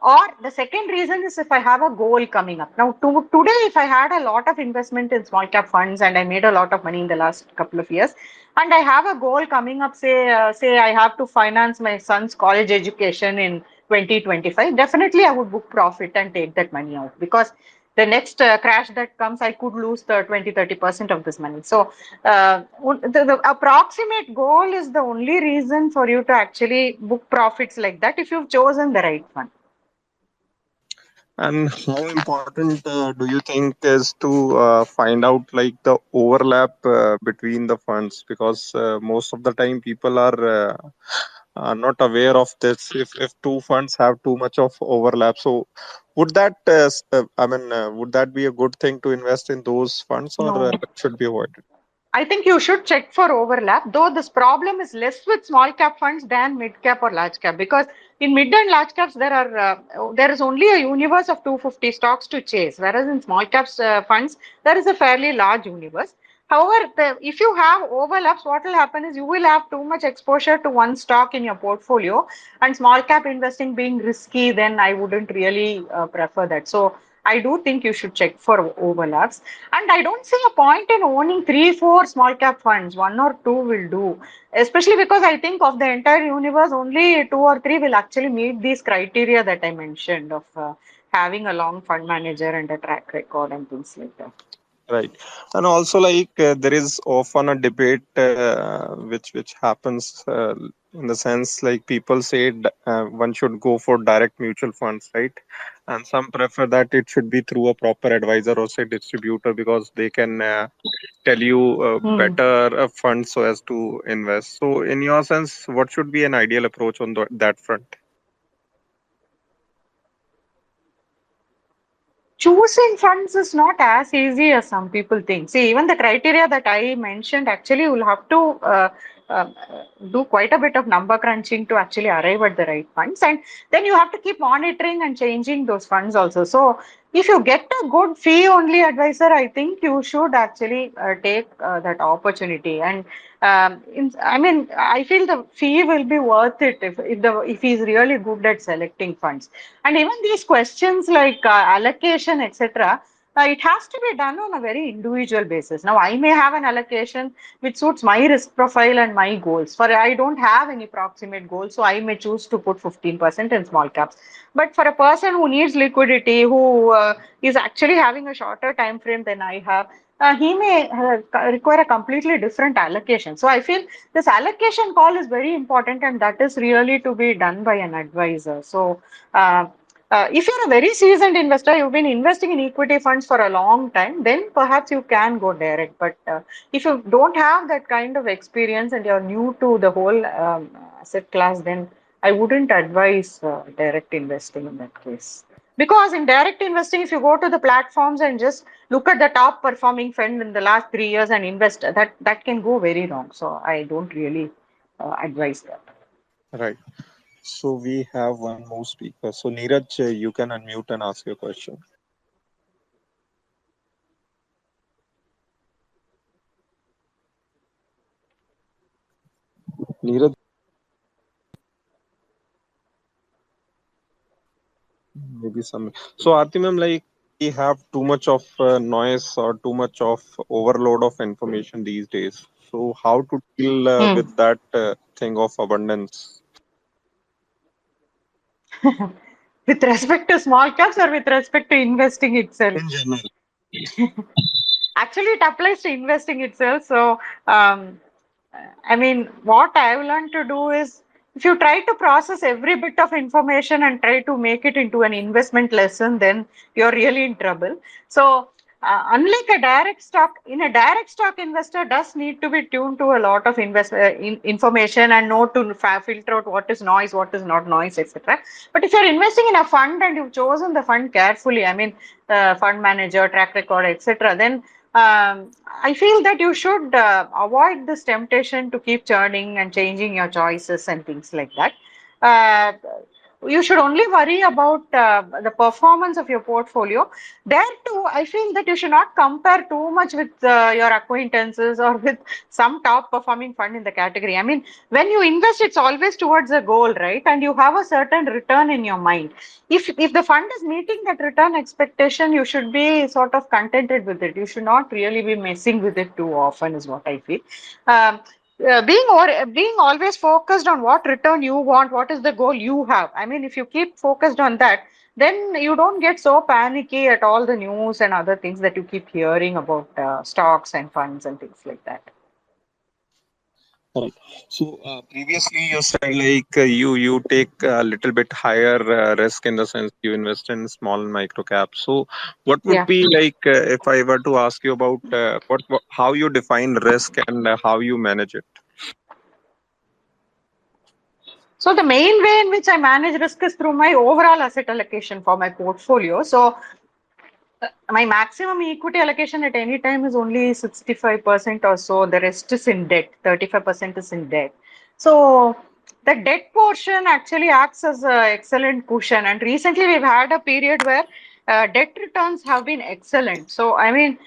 or the second reason is if I have a goal coming up. Now, today, if I had a lot of investment in small cap funds and I made a lot of money in the last couple of years, and I have a goal coming up, say I have to finance my son's college education in 2025, definitely I would book profit and take that money out because the next crash that comes, I could lose the 20-30% of this money. So the approximate goal is the only reason for you to actually book profits like that if you've chosen the right one. And how important do you think is to find out like the overlap between the funds? Because most of the time people are not aware of this. If two funds have too much of overlap, so would that would that be a good thing to invest in those funds or No. should be avoided? I think you should check for overlap, though this problem is less with small cap funds than mid cap or large cap, because in mid and large caps there is only a universe of 250 stocks to chase, whereas in small caps funds there is a fairly large universe. However, if you have overlaps, what will happen is you will have too much exposure to one stock in your portfolio, and small cap investing being risky, then I wouldn't really prefer that. So I do think you should check for overlaps. And I don't see a point in owning 3, 4 small cap funds. One or two will do, especially because I think of the entire universe, only 2 or 3 will actually meet these criteria that I mentioned of having a long fund manager and a track record and things like that. Right, and also like there is often a debate which happens in the sense like people say one should go for direct mutual funds, right? And some prefer that it should be through a proper advisor or say distributor because they can tell you Hmm. better funds so as to invest. So, in your sense, what should be an ideal approach on that front? Choosing funds is not as easy as some people think. See, even the criteria that I mentioned, actually, you will have to uh, do quite a bit of number crunching to actually arrive at the right funds. And then you have to keep monitoring and changing those funds also. So, if you get a good fee only advisor, I think you should actually take that opportunity. And I mean, I feel the fee will be worth it if he's really good at selecting funds. And even these questions like allocation, etc., it has to be done on a very individual basis. Now, I may have an allocation which suits my risk profile and my goals. For I don't have any proximate goals, so I may choose to put 15% in small caps. But for a person who needs liquidity, who is actually having a shorter time frame than I have, he may require a completely different allocation. So I feel this allocation call is very important, and that is really to be done by an advisor. So uh, if you're a very seasoned investor, you've been investing in equity funds for a long time, then perhaps you can go direct. But if you don't have that kind of experience and you're new to the whole asset class, then I wouldn't advise direct investing in that case. Because in direct investing, if you go to the platforms and just look at the top performing fund in the last 3 years and invest, that can go very wrong. So I don't really advise that. Right. So we have one more speaker. So Neeraj, you can unmute and ask your question. Neeraj, maybe some. So Aarti ma'am, like we have too much of noise or too much of overload of information these days. So how to deal Hmm. with that thing of abundance With respect to small caps or with respect to investing itself? in general? Actually, it applies to investing itself. So, um, I mean, what I've learned to do is if you try to process every bit of information and try to make it into an investment lesson, then you're really in trouble. So, unlike a direct stock, in a direct stock investor does need to be tuned to a lot of information and know to filter out what is noise, what is not noise, etc. But if you're investing in a fund and you've chosen the fund carefully, I mean, fund manager, track record, etc., then I feel that you should avoid this temptation to keep churning and changing your choices and things like that. Uh, you should only worry about the performance of your portfolio. There too, I feel that you should not compare too much with your acquaintances or with some top performing fund in the category. I mean, when you invest, it's always towards a goal, right? And you have a certain return in your mind. If the fund is meeting that return expectation, you should be sort of contented with it. You should not really be messing with it too often, is what I feel. Um, being always focused on what return you want, what is the goal you have. I mean, if you keep focused on that, then you don't get so panicky at all the news and other things that you keep hearing about stocks and funds and things like that. Right. So previously you said like you take a little bit higher risk in the sense you invest in small and micro caps. So what would Yeah. be like if I were to ask you about what how you define risk and how you manage it? So the main way in which I manage risk is through my overall asset allocation for my portfolio. So My maximum equity allocation at any time is only 65% or so. The rest is in debt. 35% is in debt. So the debt portion actually acts as an excellent cushion. And recently we've had a period where debt returns have been excellent. So I mean,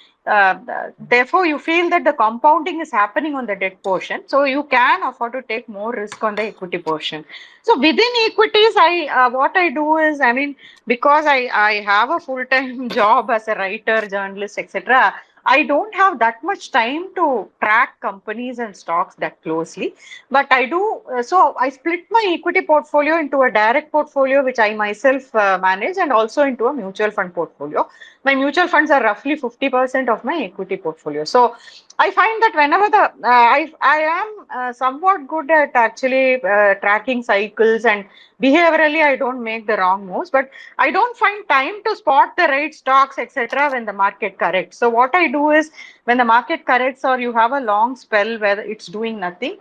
therefore you feel that the compounding is happening on the debt portion. So you can afford to take more risk on the equity portion. So within equities, what I do is, I mean, because I have a full-time job as a writer, journalist, etc. I don't have that much time to track companies and stocks that closely, but I do. So I split my equity portfolio into a direct portfolio, which I myself manage, and also into a mutual fund portfolio. My mutual funds are roughly 50% of my equity portfolio. So I find that whenever I am somewhat good at actually tracking cycles, and behaviorally I don't make the wrong moves, but I don't find time to spot the right stocks, etc., when the market corrects. So what I do is, when the market corrects or you have a long spell where it's doing nothing,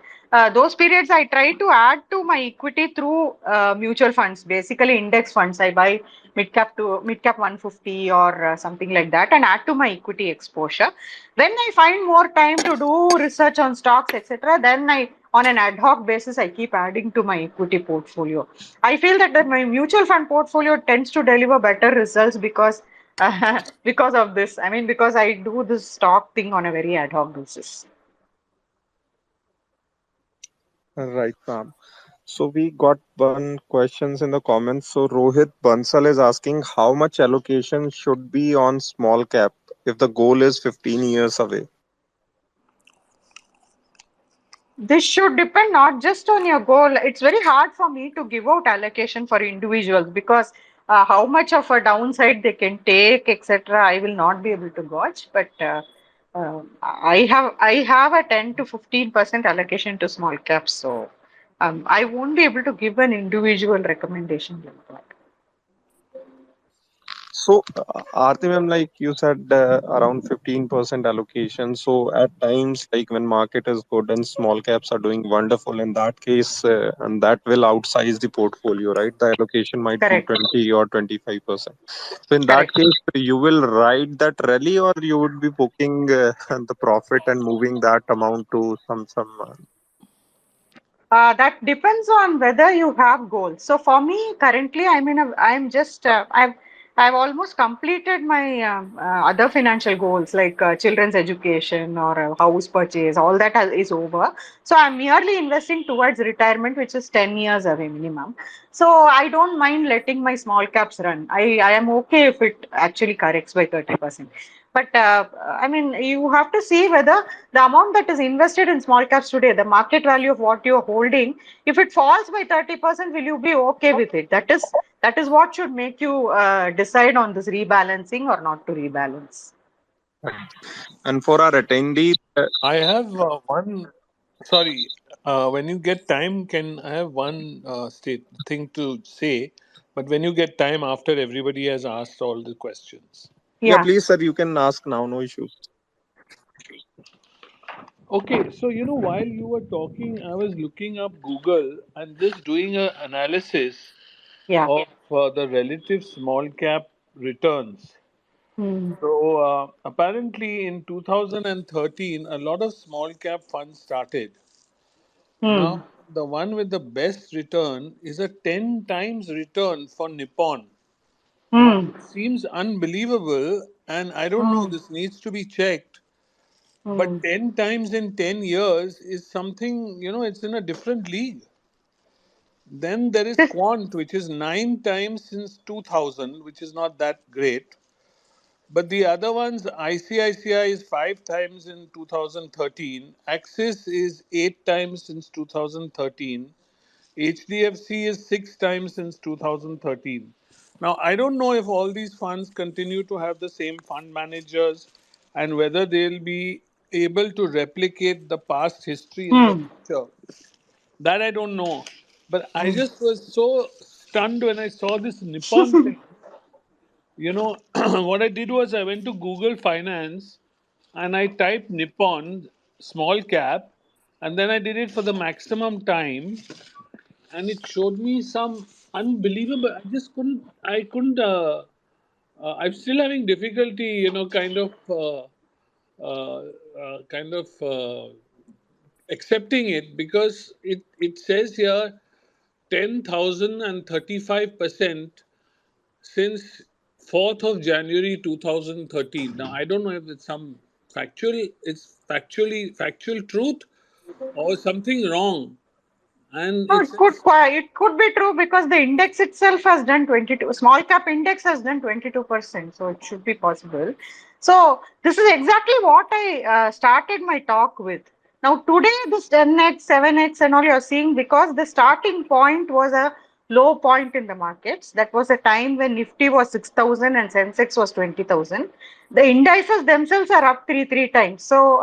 those periods I try to add to my equity through mutual funds, basically index funds. I buy mid cap 150 or something like that, and add to my equity exposure. When I find more time to do research on stocks, etc., then on an ad hoc basis, I keep adding to my equity portfolio. I feel that my mutual fund portfolio tends to deliver better results because of this. I mean, because I do this stock thing on a very ad hoc basis. Right, ma'am. So we got one questions in the comments. So Rohit Bansal is asking how much allocation should be on small cap if the goal is 15 years away. This should depend not just on your goal. It's very hard for me to give out allocation for individuals because how much of a downside they can take, etc., I will not be able to gauge. But I have a 10 to 15% allocation to small caps, so I won't be able to give an individual recommendation like that. So, Aarti ma'am, like you said, around 15% allocation. So, at times, like when market is good and small caps are doing wonderful, in that case, and that will outsize the portfolio, right? The allocation might be Correct. 20 or 25%. So, in that Correct. case, you will ride that rally, or you would be booking the profit and moving that amount to some. That depends on whether you have goals. So for me, currently, I've almost completed my other financial goals like children's education or house purchase. All that is over. So I'm merely investing towards retirement, which is 10 years away minimum. So I don't mind letting my small caps run. I am okay if it actually corrects by 30%. But I mean, you have to see whether the amount that is invested in small caps today, the market value of what you're holding, if it falls by 30%, will you be okay with it? That is what should make you decide on this rebalancing or not to rebalance. And for our attendees, I have one. Sorry, when you get time, can I have one state thing to say? But when you get time after everybody has asked all the questions. yeah, Yeah. please, sir, you can ask now, no issues. Okay, so while you were talking, I was looking up Google and just doing an analysis Yeah. of the relative small cap returns. Hmm. So apparently in 2013, a lot of small cap funds started. Hmm. Now, the one with the best return is a 10 times return for Nippon. Now, Hmm. it seems unbelievable, and I don't know, Hmm. this needs to be checked. Hmm. But 10 times in 10 years is something, it's in a different league. Then there is This. Quant, which is 9 times since 2000, which is not that great. But the other ones, ICICI is 5 times in 2013, Axis is 8 times since 2013, HDFC is 6 times since 2013. Now, I don't know if all these funds continue to have the same fund managers and whether they'll be able to replicate the past history in the Hmm. future. That I don't know. But I Hmm. just was so stunned when I saw this Nippon thing. What I did was I went to Google Finance and I typed Nippon small cap, and then I did it for the maximum time, and it showed me some unbelievable. I couldn't. I'm still having difficulty, kind of accepting it, because it says here 10,035% since 4th of January 2013. Now, I don't know if it's factual truth or something wrong. And No, it says, it could be true because the index itself has done 22. Small cap index has done 22%, so it should be possible. So this is exactly what I started my talk with. Now today this 10x, 7x and all you're seeing because the starting point was a low point in the markets. That was a time when Nifty was 6,000 and Sensex was 20,000. The indices themselves are up three times. So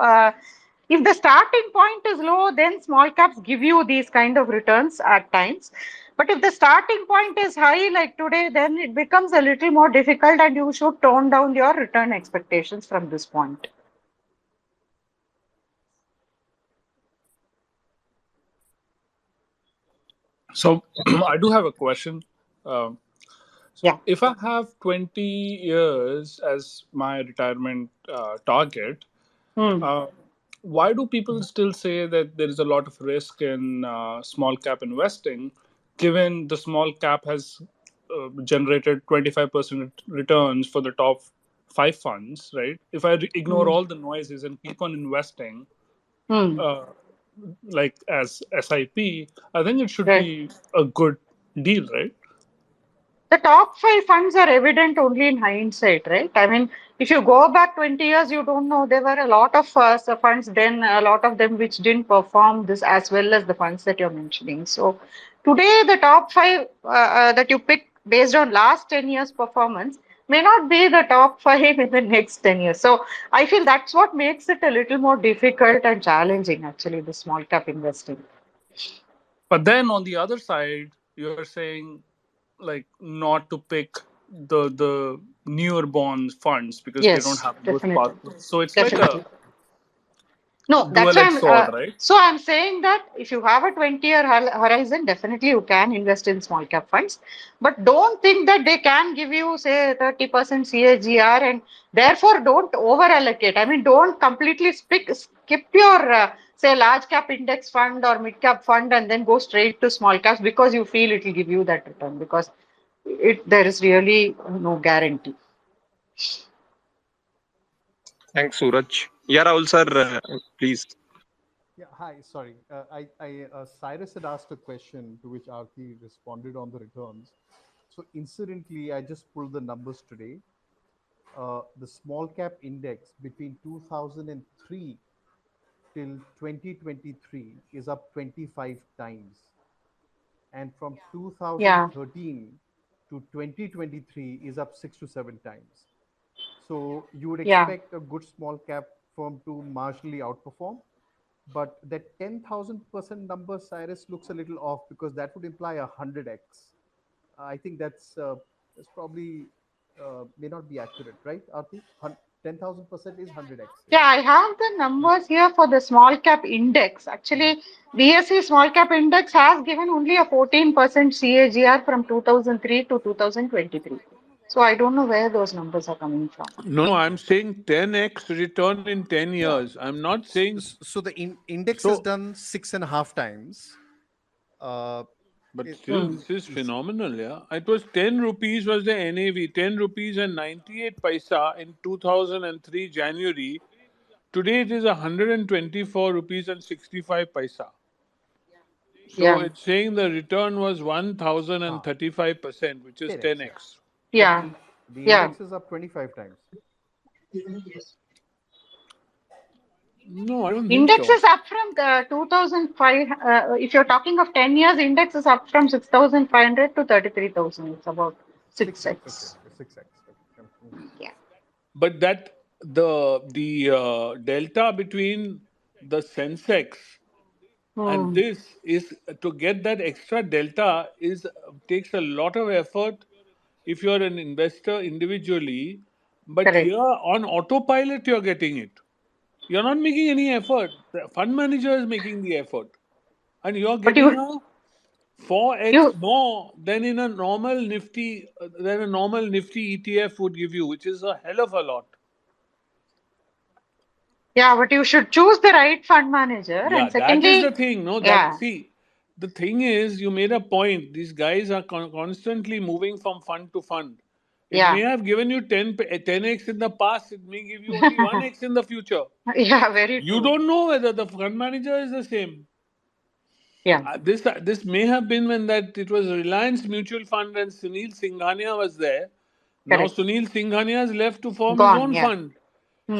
if the starting point is low, then small caps give you these kind of returns at times. But if the starting point is high, like today, then it becomes a little more difficult and you should tone down your return expectations from this point. So I do have a question. Um, Yeah. if I have 20 years as my retirement target, uh, why do people still say that there is a lot of risk in small cap investing, given the small cap has generated 25% returns for the top five funds, right? If I ignore all the noises and keep on investing, Hmm. uh, like as SIP, I think it should Right. be a good deal, right? The top five funds are evident only in hindsight, right? I mean, if you go back 20 years, you don't know. There were a lot of funds then, a lot of them which didn't perform this as well as the funds that you're mentioning. So today, the top five that you pick based on last 10 years performance may not be the top five in the next 10 years. So I feel that's what makes it a little more difficult and challenging, actually, the small cap investing. But then on the other side, you're saying like not to pick the newer bond funds because they don't Yes, have growth definitely. pathways. So it's like a Definitely. No, that's why dual-edged sword, right? so I'm saying that if you have a 20-year horizon, definitely you can invest in small cap funds, but don't think that they can give you, say, 30% CAGR and therefore don't over allocate. I mean, don't completely skip your, say, large cap index fund or mid cap fund and then go straight to small caps because you feel it will give you that return because there is really no guarantee. Thanks, Suraj. Yeah, Rahul sir, please. Yeah, hi. Sorry. Cyrus had asked a question to which Aarti responded on the returns. So, incidentally, I just pulled the numbers today. The small cap index between 2003 till 2023 is up 25 times. And from Yeah, 2013 to 2023 is up 6 to 7 times. So, you would yeah. expect a good small cap firm to marginally outperform. But that 10,000% number, Cyrus, looks a little off because that would imply 100x. I think that's probably may not be accurate, right, Aarti? 10,000% is 100x. Yeah, I have the numbers here for the small cap index. Actually, BSE small cap index has given only a 14% CAGR from 2003 to 2023. So I don't know where those numbers are coming from. no, I'm saying 10x return in 10 Yeah. years. I'm not saying So the index has so, done 6.5 times. Uh, but it, still, Hmm. this is phenomenal. Yeah, it was 10 rupees was the NAV, 10 rupees and 98 paisa in 2003 January. Today it is 124 rupees and 65 paisa. So Yeah, it's saying the return was ah, 1035%, which is 10x, yeah. 10x. But yeah, the yeah. index is up 25 times. No, I don't think Index so. is up from the 2005. If you're talking of 10 years, index is up from 6,500 to 33,000. It's about 6x, okay, 6x. okay, 6x. Okay. Yeah. But that the delta between the Sensex and Hmm. this is to get that extra delta is takes a lot of effort if you're an investor individually. But Correct. here on autopilot, you're getting it. You're not making any effort. The fund manager is making the effort, and you're But getting you a 4x more than in a normal Nifty ETF would give you, which is a hell of a lot. Yeah, but you should choose the right fund manager. Yeah, And secondly, that is the thing. No, yeah, see, the thing is, you made a point. These guys are constantly moving from fund to fund. It may yeah, have given you 10x in the past. It may give you only 1x in the future. yeah, very You true. don't know whether the fund manager is the same. Yeah, This may have been when that it was Reliance Mutual Fund and Sunil Singhania was there. Now correct. Sunil Singhania has left to form his Gone, own yeah. fund.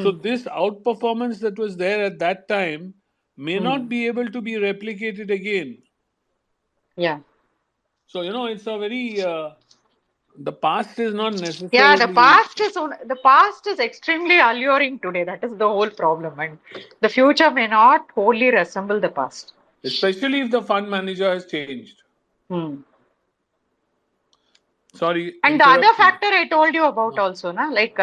So this outperformance that was there at that time may not be able to be replicated again. Yeah. So it's a very the past is not necessarily. Yeah, the past is extremely alluring today. That is the whole problem, and the future may not wholly resemble the past. Especially if the fund manager has changed. Sorry. And the other factor I told you about also, like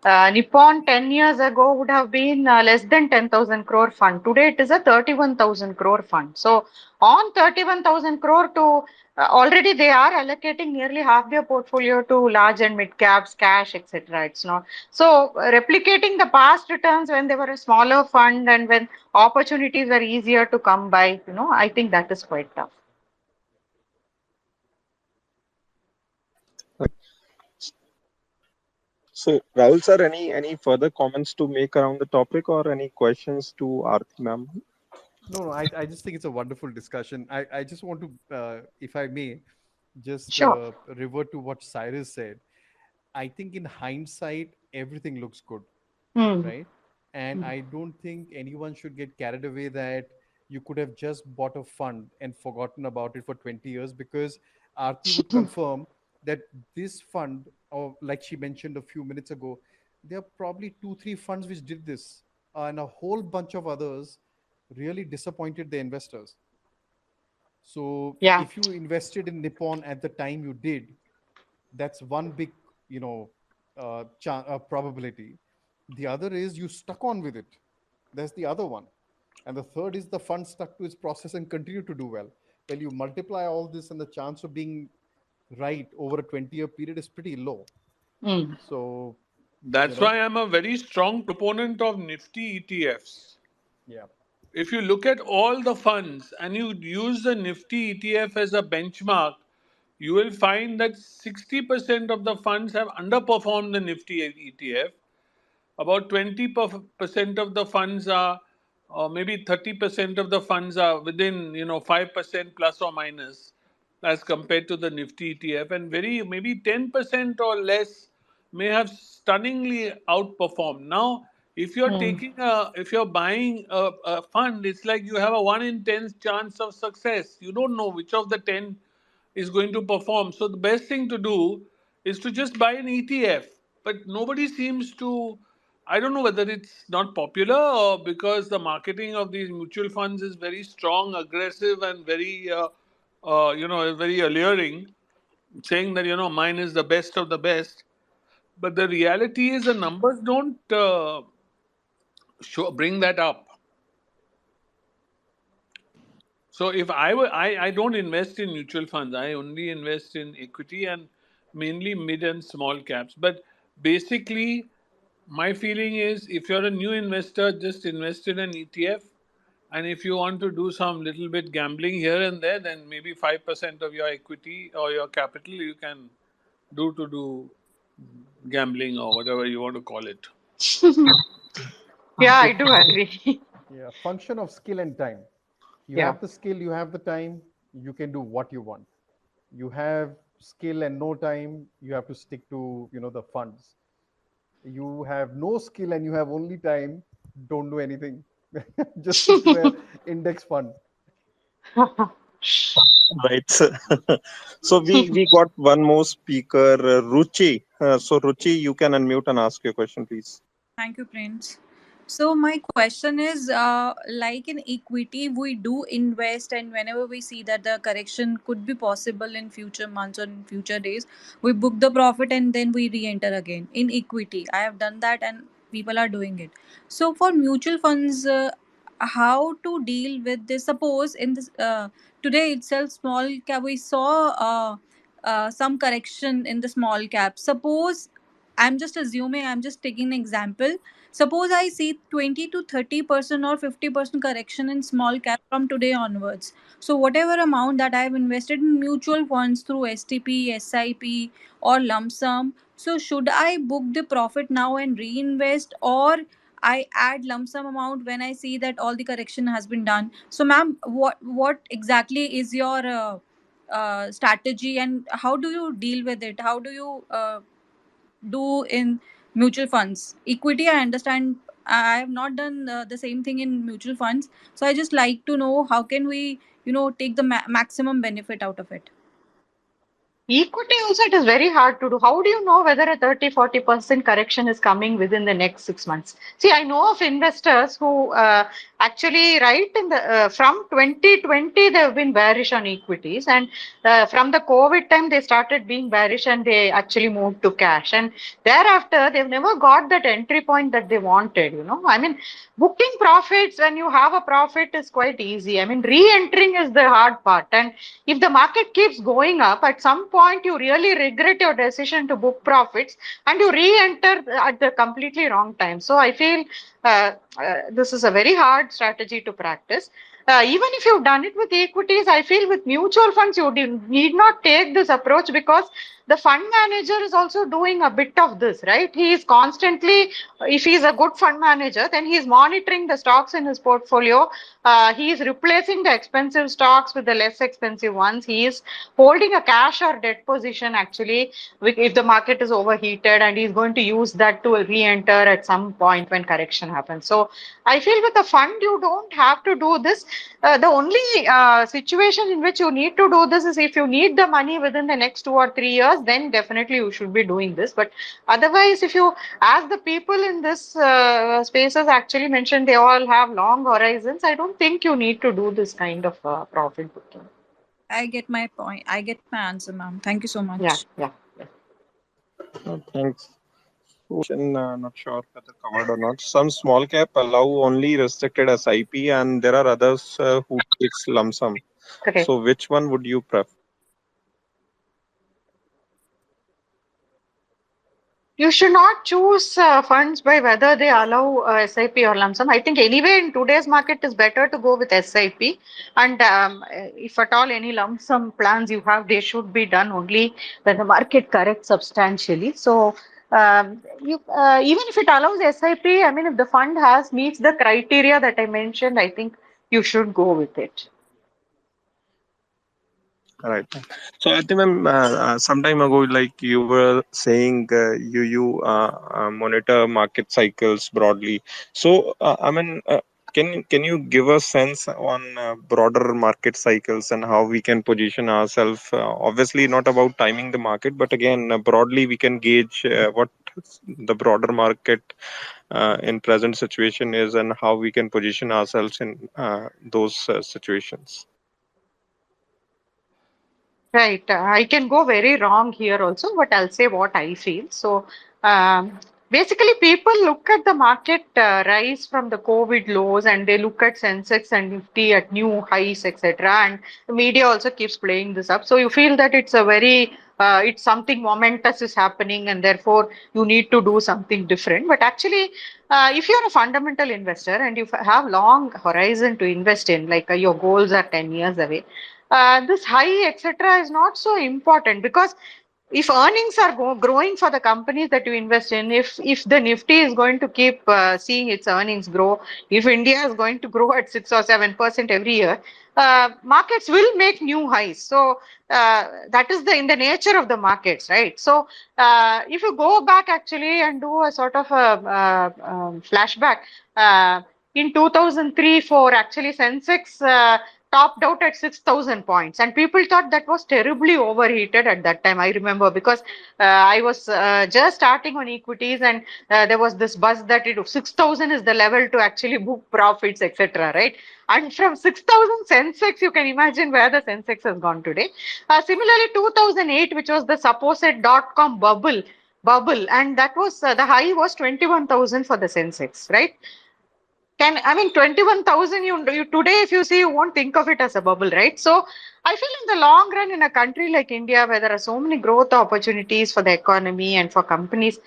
Nippon 10 years ago would have been less than 10,000 crore fund. Today it is a 31,000 crore fund. So on 31,000 crore to already they are allocating nearly half their portfolio to large and mid caps, cash, etc. It's not so replicating the past returns when they were a smaller fund and when opportunities were easier to come by. I think that is quite tough. So, Rahul sir, any further comments to make around the topic or any questions to Aarti ma'am? No, I just think it's a wonderful discussion. I just want to, if I may, just Sure. revert to what Cyrus said. I think in hindsight, everything looks good, right? And I don't think anyone should get carried away that you could have just bought a fund and forgotten about it for 20 years, because Aarti would confirm that this fund, or like she mentioned a few minutes ago, there are probably 2, 3 funds which did this, and a whole bunch of others really disappointed the investors. So Yeah. if you invested in Nippon at the time you did, that's one big, probability. The other is you stuck on with it. That's the other one. And the third is the fund stuck to its process and continue to do well. Well, you multiply all this, and the chance of being right over a 20-year period is pretty low. So that's why I'm a very strong proponent of Nifty ETFs. Yeah. If you look at all the funds and you use the Nifty ETF as a benchmark, you will find that 60% of the funds have underperformed the Nifty ETF. About 20% of the funds are, or maybe 30% of the funds are within 5% plus or minus as compared to the Nifty ETF, and maybe 10% or less may have stunningly outperformed. Now if you're buying a fund, it's like you have a 1 in 10 chance of success. You don't know which of the 10 is going to perform. So the best thing to do is to just buy an ETF. But nobody seems to, I don't know whether it's not popular or because the marketing of these mutual funds is very strong, aggressive, and very, very alluring, saying that, mine is the best of the best. But the reality is the numbers don't bring that up. So if I don't invest in mutual funds. I only invest in equity and mainly mid and small caps. But basically, my feeling is if you're a new investor, just invest in an ETF. And if you want to do some little bit gambling here and there, then maybe 5% of your equity or your capital you can do gambling or whatever you want to call it. Yeah, I do agree. Yeah, function of skill and time. You Yeah. have the skill, you have the time, you can do what you want. You have skill and no time, you have to stick to the funds. You have no skill and you have only time, don't do anything. Just stick to an index fund. Right. So we got one more speaker, Ruchi. So Ruchi, you can unmute and ask your question, please. Thank you, Prince. So my question is, like in equity, we do invest, and whenever we see that the correction could be possible in future months or in future days, we book the profit and then we re-enter again in equity. I have done that, and people are doing it. So for mutual funds, how to deal with this. Suppose in this today itself, small cap, we saw some correction in the small cap. Suppose, I'm just assuming, I'm just taking an example. Suppose I see 20 to 30% or 50% correction in small cap from today onwards. So whatever amount that I have invested in mutual funds through STP, SIP, or lump sum, so should I book the profit now and reinvest, or I add lump sum amount when I see that all the correction has been done? So, ma'am, what exactly is your strategy, and how do you deal with it? How do you do in mutual funds? Equity, I understand. I have not done the same thing in mutual funds, so I just like to know how can we, take the maximum benefit out of it. Equity also, it is very hard to do. How do you know whether a 30-40% correction is coming within the next 6 months? See, I know of investors who actually, right in the from 2020 they have been bearish on equities, and from the COVID time they started being bearish and they actually moved to cash, and thereafter they've never got that entry point that they wanted. I mean, booking profits when you have a profit is quite easy. I mean, re-entering is the hard part, and if the market keeps going up, at some point you really regret your decision to book profits and you re-enter at the completely wrong time. So I feel this is a very hard strategy to practice. Even if you've done it with equities, I feel with mutual funds you need not take this approach, because the fund manager is also doing a bit of this, right? He is constantly, if he is a good fund manager, then he is monitoring the stocks in his portfolio. He is replacing the expensive stocks with the less expensive ones. He is holding a cash or debt position actually if the market is overheated, and he's going to use that to re-enter at some point when correction happens. So I feel with a fund you don't have to do this. The only situation in which you need to do this is if you need the money within the next 2 or 3 years, then definitely you should be doing this. But otherwise, if you, as the people in this spaces actually mentioned, they all have long horizons, I don't think you need to do this kind of profit booking. I get my point. I get my answer, ma'am. Thank you so Yeah, much. yeah. Thanks. Not sure whether covered or not. Some small cap allow only restricted SIP, and there are others who takes lump sum. Correct. So which one would you prefer? You should not choose funds by whether they allow SIP or lump sum. I think anyway in today's market it is better to go with SIP, and if at all any lump sum plans you have, they should be done only when the market corrects substantially. So even if it allows SIP, I mean, if the fund meets the criteria that I mentioned, I think you should go with it. Right. So I think some time ago, like you were saying, you monitor market cycles broadly. So can you give a sense on broader market cycles and how we can position ourselves? Obviously, not about timing the market, but again, broadly we can gauge what the broader market in present situation is and how we can position ourselves in those situations. Right. I can go very wrong here also, but I'll say what I feel. So basically, people look at the market rise from the COVID lows, and they look at Sensex and Nifty at new highs, etc. And the media also keeps playing this up. So you feel that it's a very it's something momentous is happening, and therefore you need to do something different. But actually, if you're a fundamental investor and you have long horizon to invest in, like your goals are 10 years away, this high etc. is not so important, because if earnings are growing for the companies that you invest in, if the Nifty is going to keep seeing its earnings grow, if India is going to grow at 6 or 7% every year, markets will make new highs. So that is in the nature of the markets, right? So if you go back actually and do a sort of a flashback, in 2003-4, actually Sensex topped out at 6,000 points, and people thought that was terribly overheated at that time. I remember, because I was just starting on equities, and there was this buzz that 6,000 is the level to actually book profits, etc. Right? And from 6,000 Sensex, you can imagine where the Sensex has gone today. Similarly, 2008, which was the supposed .com bubble, and that was the high was 21,000 for the Sensex, right? I mean, 21,000, you today, if you see, you won't think of it as a bubble, right? So I feel in the long run, in a country like India, where there are so many growth opportunities for the economy and for companies,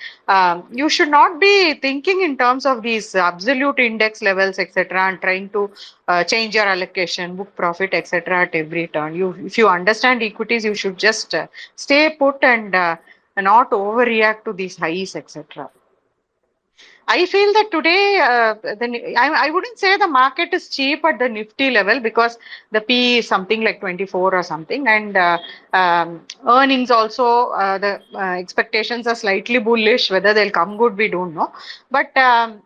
you should not be thinking in terms of these absolute index levels, etc., and trying to change your allocation, book profit, etc., at every turn. If you understand equities, you should just stay put and not overreact to these highs, etc. I feel that today, I wouldn't say the market is cheap at the Nifty level, because the P is something like 24 or something, and earnings also, the expectations are slightly bullish. Whether they'll come good, we don't know. But I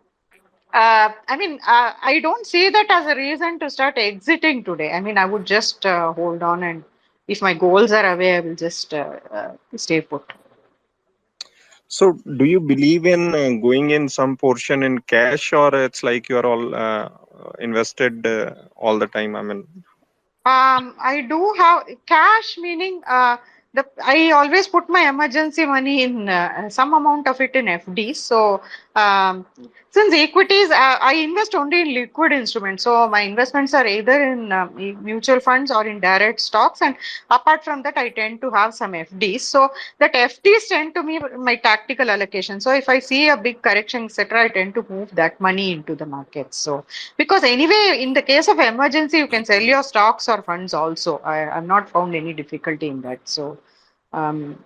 mean, I don't see that as a reason to start exiting today. I mean, I would just hold on, and if my goals are away, I will just stay put. So, do you believe in going in some portion in cash, or it's like you're all invested all the time? I mean, I do have cash, meaning I always put my emergency money in some amount of it in FDs. So um, since equities, I invest only in liquid instruments. So my investments are either in mutual funds or in direct stocks. And apart from that, I tend to have some FDs. So that FDs tend to be my tactical allocation. So if I see a big correction, etc., I tend to move that money into the market. So because anyway, in the case of emergency, you can sell your stocks or funds also. I've not found any difficulty in that. So, um,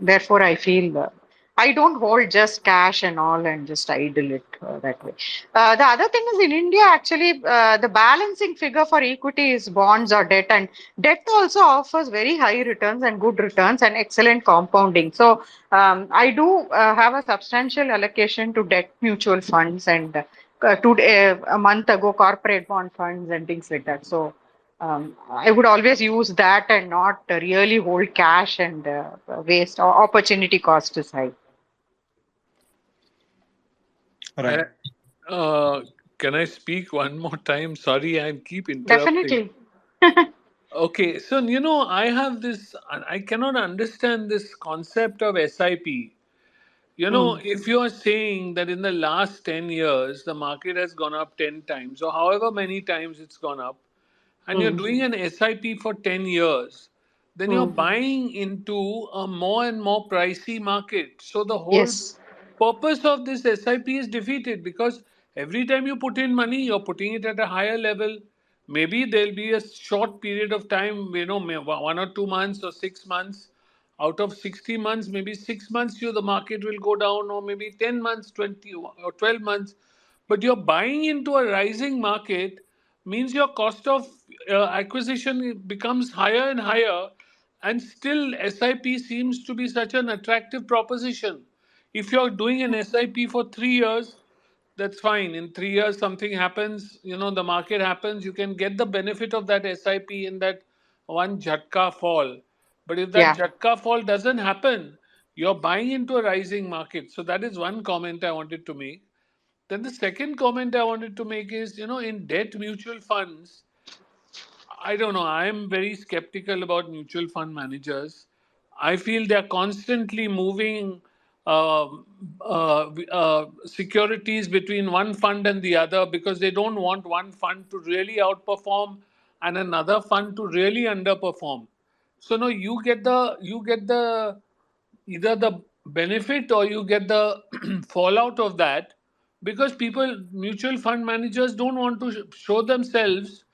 therefore, I feel I don't hold just cash and all and just idle it that way. The other thing is, in India, actually, the balancing figure for equity is bonds or debt, and debt also offers very high returns and good returns and excellent compounding. So, I do have a substantial allocation to debt mutual funds and a month ago corporate bond funds and things like that. So I would always use that and not really hold cash and waste, or opportunity cost is high. right. Can I speak one more time? Sorry, I keep interrupting. Definitely. Okay, so I have this, I cannot understand this concept of SIP. Mm, If you are saying that in the last 10 years, the market has gone up 10 times, or however many times it's gone up, and you're mm, doing an SIP for 10 years, then you're mm. buying into a more and more pricey market. So the whole Yes. purpose of this SIP is defeated, because every time you put in money, you're putting it at a higher level. Maybe there'll be a short period of time, 1 or 2 months or 6 months. Out of 60 months, maybe 6 months, the market will go down, or maybe 10 months, 20 or 12 months. But you're buying into a rising market means your cost of acquisition becomes higher and higher, and still SIP seems to be such an attractive proposition. If you're doing an SIP for 3 years, that's fine. In 3 years, something happens, the market happens, you can get the benefit of that SIP in that one jhatka fall. But if that Yeah. jhatka fall doesn't happen, you're buying into a rising market. So that is one comment I wanted to make. Then the second comment I wanted to make is, in debt mutual funds, I don't know. I'm very skeptical about mutual fund managers. I feel they're constantly moving uh, securities between one fund and the other, because they don't want one fund to really outperform and another fund to really underperform. So no, you get the either the benefit or you get the fallout of that, because mutual fund managers don't want to show themselves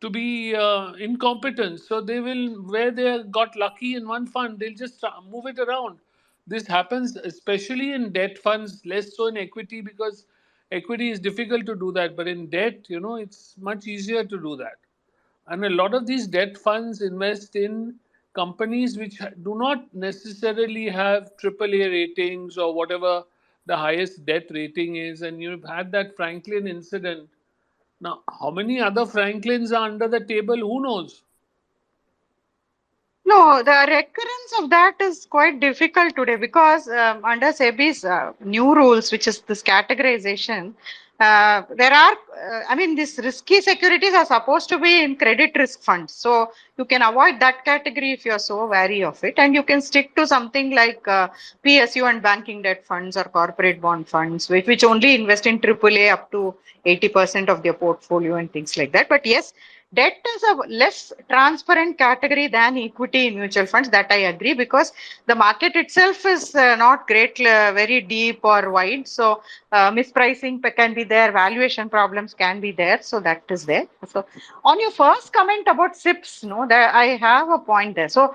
to be incompetent. So they will, where they got lucky in one fund, they'll just move it around. This happens especially in debt funds, less so in equity, because equity is difficult to do that. But in debt, it's much easier to do that. And a lot of these debt funds invest in companies which do not necessarily have AAA ratings or whatever the highest debt rating is. And you've had that Franklin incident. Now, how many other Franklins are under the table? Who knows? No, the recurrence of that is quite difficult today, because under SEBI's new rules, which is this categorization, there are, these risky securities are supposed to be in credit risk funds. So you can avoid that category if you're so wary of it. And you can stick to something like PSU and banking debt funds or corporate bond funds, which only invest in AAA up to 80% of their portfolio and things like that. But yes, debt is a less transparent category than equity in mutual funds. That I agree, because the market itself is not great, very deep or wide. So mispricing can be there, valuation problems can be there. So that is there. So on your first comment about SIPs, no, there I have a point there. So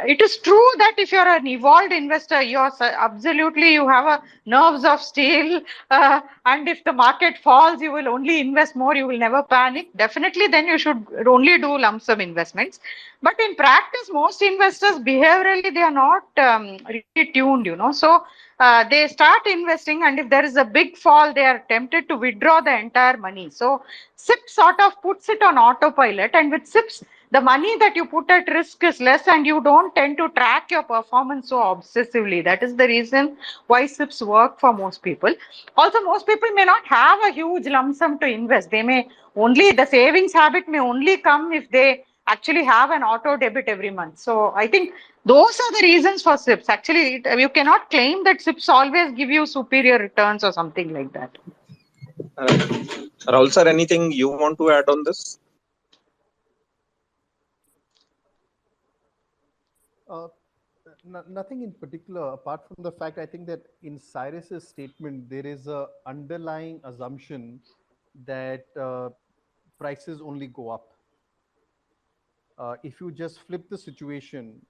it is true that if you're an evolved investor, you're absolutely, you have a nerves of steel, and if the market falls, you will only invest more, you will never panic. Definitely, then you should only do lump sum investments. But in practice, most investors behaviorally, they are not really tuned, So they start investing, and if there is a big fall, they are tempted to withdraw the entire money. So SIP sort of puts it on autopilot, and with SIPs, the money that you put at risk is less, and you don't tend to track your performance so obsessively. That is the reason why SIPs work for most people. Also, most people may not have a huge lump sum to invest. They may only, the savings habit may only come if they actually have an auto debit every month. So I think those are the reasons for SIPs. Actually, you cannot claim that SIPs always give you superior returns or something like that. Rahul sir, anything you want to add on this? Nothing in particular, apart from the fact I think that in Cyrus's statement, there is a underlying assumption that prices only go up. If you just flip the situation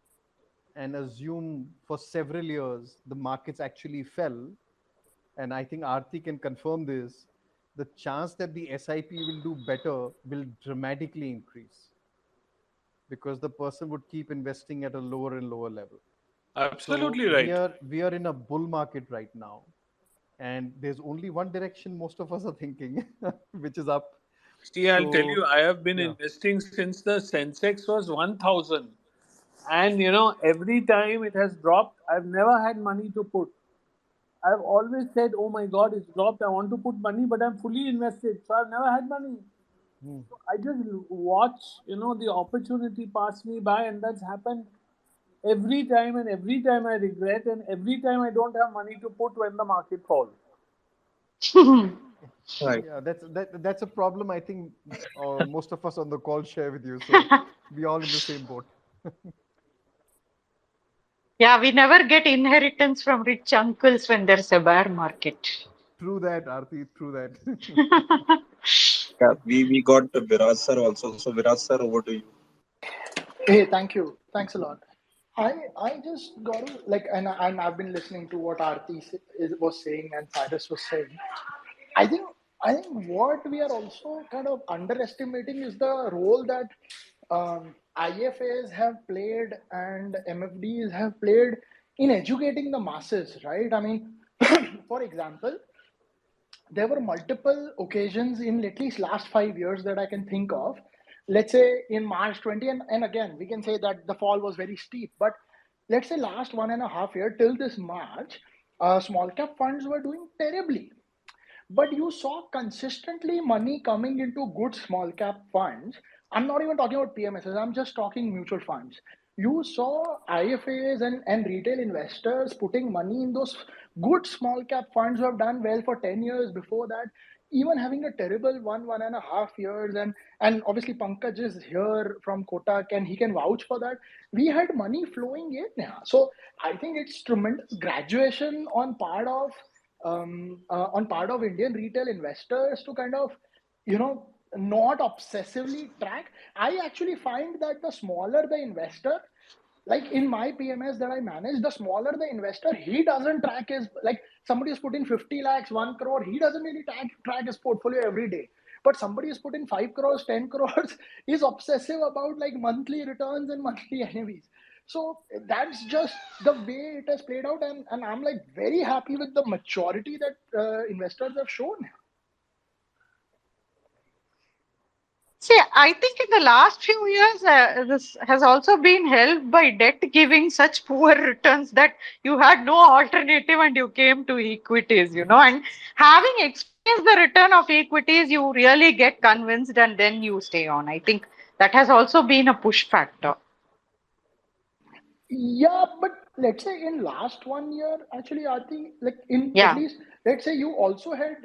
and assume for several years the markets actually fell, and I think Aarati can confirm this, the chance that the SIP will do better will dramatically increase, because the person would keep investing at a lower and lower level. Absolutely So right. we are in a bull market right now, and there's only one direction most of us are thinking, which is up. See, I'll tell So you, I have been yeah. investing since the Sensex was 1,000. And every time it has dropped, I've never had money to put. I've always said, oh my God, it's dropped. I want to put money, but I'm fully invested. So I've never had money. So I just watch, the opportunity pass me by, and that's happened every time. And every time I regret, and every time I don't have money to put when the market falls. Right. Yeah, that's a problem I think most of us on the call share with you. So we all in the same boat. Yeah, we never get inheritance from rich uncles when there's a bear market. True that, Aarti. True that. Yeah, we got Viraj sir also. So Viraj sir, over to you. Hey, thank you. Thanks a lot. I just got to like, and I've been listening to what was saying and Cyrus was saying. I think I think what we are also kind of underestimating is the role that IFAs have played and MFDs have played in educating the masses, right? I mean, for example, there were multiple occasions in at least last 5 years that I can think of. Let's say in March 20, and again, we can say that the fall was very steep, but let's say last 1.5 year till this March, small cap funds were doing terribly. But you saw consistently money coming into good small cap funds. I'm not even talking about PMSs, I'm just talking mutual funds. You saw IFAs and retail investors putting money in those good small cap funds who have done well for 10 years before that, even having a terrible 1.5 years. And obviously Pankaj is here from Kotak and he can vouch for that. We had money flowing in. Yeah. So I think it's tremendous graduation on part of Indian retail investors to kind of, not obsessively track. I actually find that the smaller the investor, like in my PMS that I manage, the smaller the investor, he doesn't track his, like somebody is putting 50 lakhs, 1 crore, he doesn't really track his portfolio every day. But somebody is putting 5 crores, 10 crores, is obsessive about like monthly returns and monthly NAVs. So that's just the way it has played out. And I'm like very happy with the maturity that investors have shown. See, I think in the last few years, this has also been helped by debt giving such poor returns that you had no alternative and you came to equities, and having experienced the return of equities, you really get convinced and then you stay on. I think that has also been a push factor. Yeah, but let's say in last 1 year, actually, I think like in at Yeah. least let's say you also had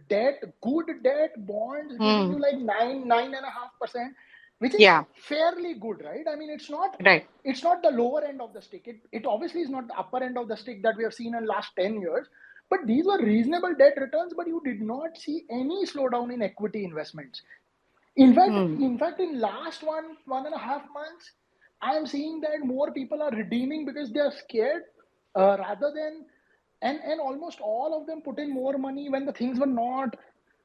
debt, good debt, bonds giving you like 9.5%, which is Yeah. fairly good, right? I mean, Right. it's not the lower end of the stick. It obviously is not the upper end of the stick that we have seen in last 10 years. But these were reasonable debt returns, but you did not see any slowdown in equity investments. In fact, in last 1.5 months, I am seeing that more people are redeeming because they are scared, rather than, and almost all of them put in more money when the things were not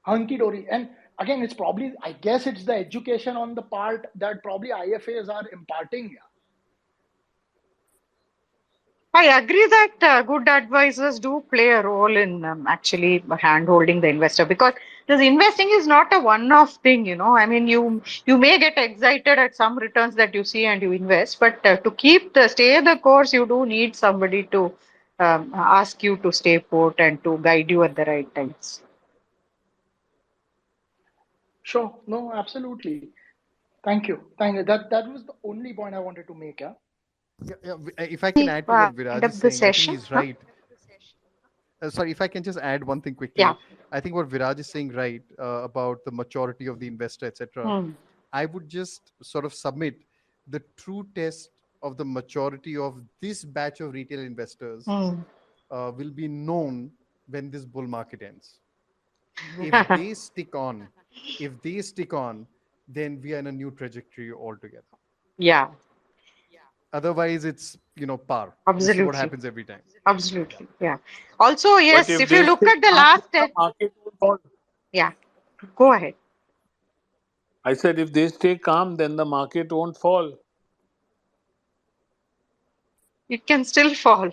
hunky dory. And again, it's probably, I guess, it's the education on the part that probably IFAs are imparting. Yeah. I agree that good advisors do play a role in actually hand-holding the investor, because this investing is not a one-off thing. I mean, you may get excited at some returns that you see and you invest, but to stay the course, you do need somebody to ask you to stay put and to guide you at the right times. Sure. No, absolutely. Thank you. Thank you. That was the only point I wanted to make. Yeah. If I can add to what End Viraj up is the saying, I think session. he's right. Sorry, if I can just add one thing quickly. Yeah. I think what Viraj is saying right about the maturity of the investor, etc. I would just sort of submit the true test of the maturity of this batch of retail investors will be known when this bull market ends. If they stick on, then we are in a new trajectory altogether. Yeah. Otherwise, it's par. This is what Absolutely. happens every time. Absolutely. Yeah. Also, yes, But if if you they look stay at the calm, last, the market won't fall. yeah, go ahead. I said if they stay calm, then the market won't fall. It can still fall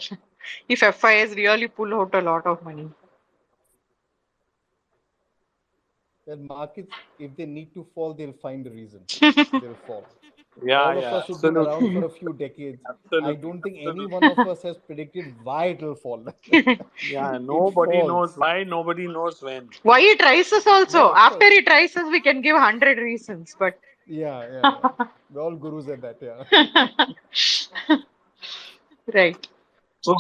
if FIs really pull out a lot of money. Well, markets, if they need to fall, they'll find a reason. They'll fall. All of us who've been around for a few decades, I don't think any one of us has predicted why it'll fall. Yeah, It nobody knows falls. why, nobody knows when. Why it rises No, also? of After course. it rises, we can give 100 reasons, but Yeah. We're all gurus at that, yeah. right. So,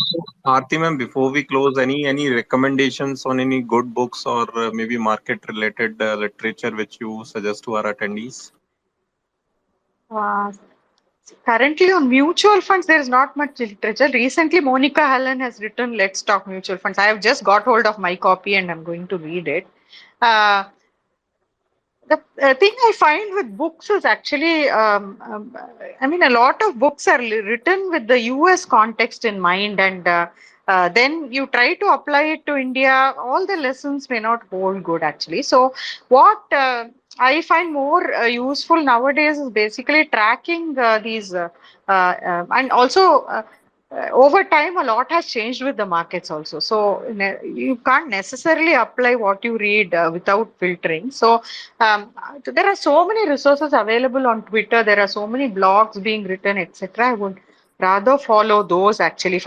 Aarti ma'am, before we close, any recommendations on any good books or maybe market-related literature which you suggest to our attendees? Currently on mutual funds, there is not much literature. Recently, Monica Allen has written Let's Talk Mutual Funds. I have just got hold of my copy and I'm going to read it. The thing I find with books is actually, I mean, a lot of books are written with the US context in mind, and then you try to apply it to India, all the lessons may not hold good actually. So, what I find more useful nowadays is basically tracking these, and also over time, a lot has changed with the markets also. So, you can't necessarily apply what you read without filtering. So, there are so many resources available on Twitter. There are so many blogs being written, etc. I would rather follow those actually.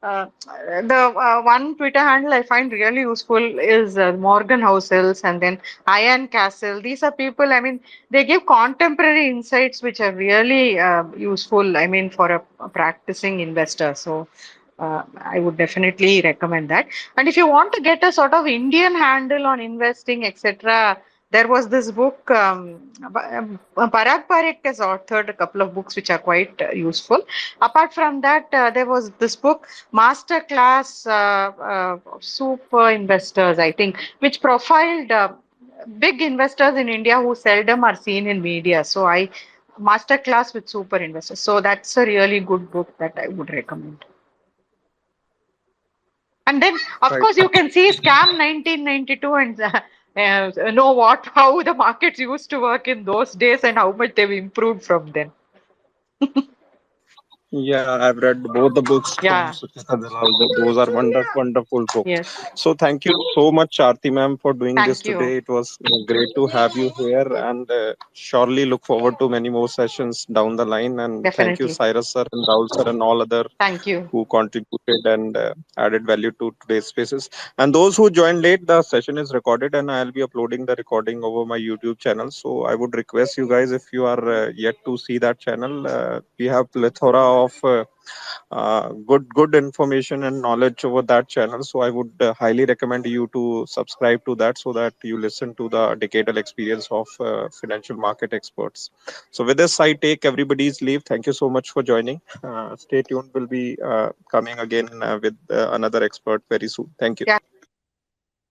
The one Twitter handle I find really useful is Morgan Housels and then Ian Castle. These are people, I mean, they give contemporary insights which are really useful, I mean, for a practicing investor. So, I would definitely recommend that. And if you want to get a sort of Indian handle on investing, etc., there was this book, Parag Parikh has authored a couple of books which are quite useful. Apart from that, there was this book, Masterclass Super Investors, I think, which profiled big investors in India who seldom are seen in media. So Masterclass with Super Investors. So that's a really good book that I would recommend. And then, of course, you can see Scam 1992 and know how the markets used to work in those days and how much they've improved from then. Yeah, I've read both the books from Yeah. Suchita Dalal. Those are wonderful books. Yes. So thank you so much, Aarti ma'am, for doing this Thank you. today. It was great to have you here, and surely look forward to many more sessions down the line. And thank you, Definitely. Cyrus sir and Rahul sir and all other Thank you. who contributed and added value to today's spaces. And those who joined late, the session is recorded, and I'll be uploading the recording over my YouTube channel. So I would request you guys, if you are yet to see that channel, we have plethora of good information and knowledge over that channel. So I would highly recommend you to subscribe to that, so that you listen to the decadal experience of financial market experts. So with this, I take everybody's leave. Thank you so much for joining. Stay tuned. We'll be coming again with another expert very soon. Thank you. Yeah.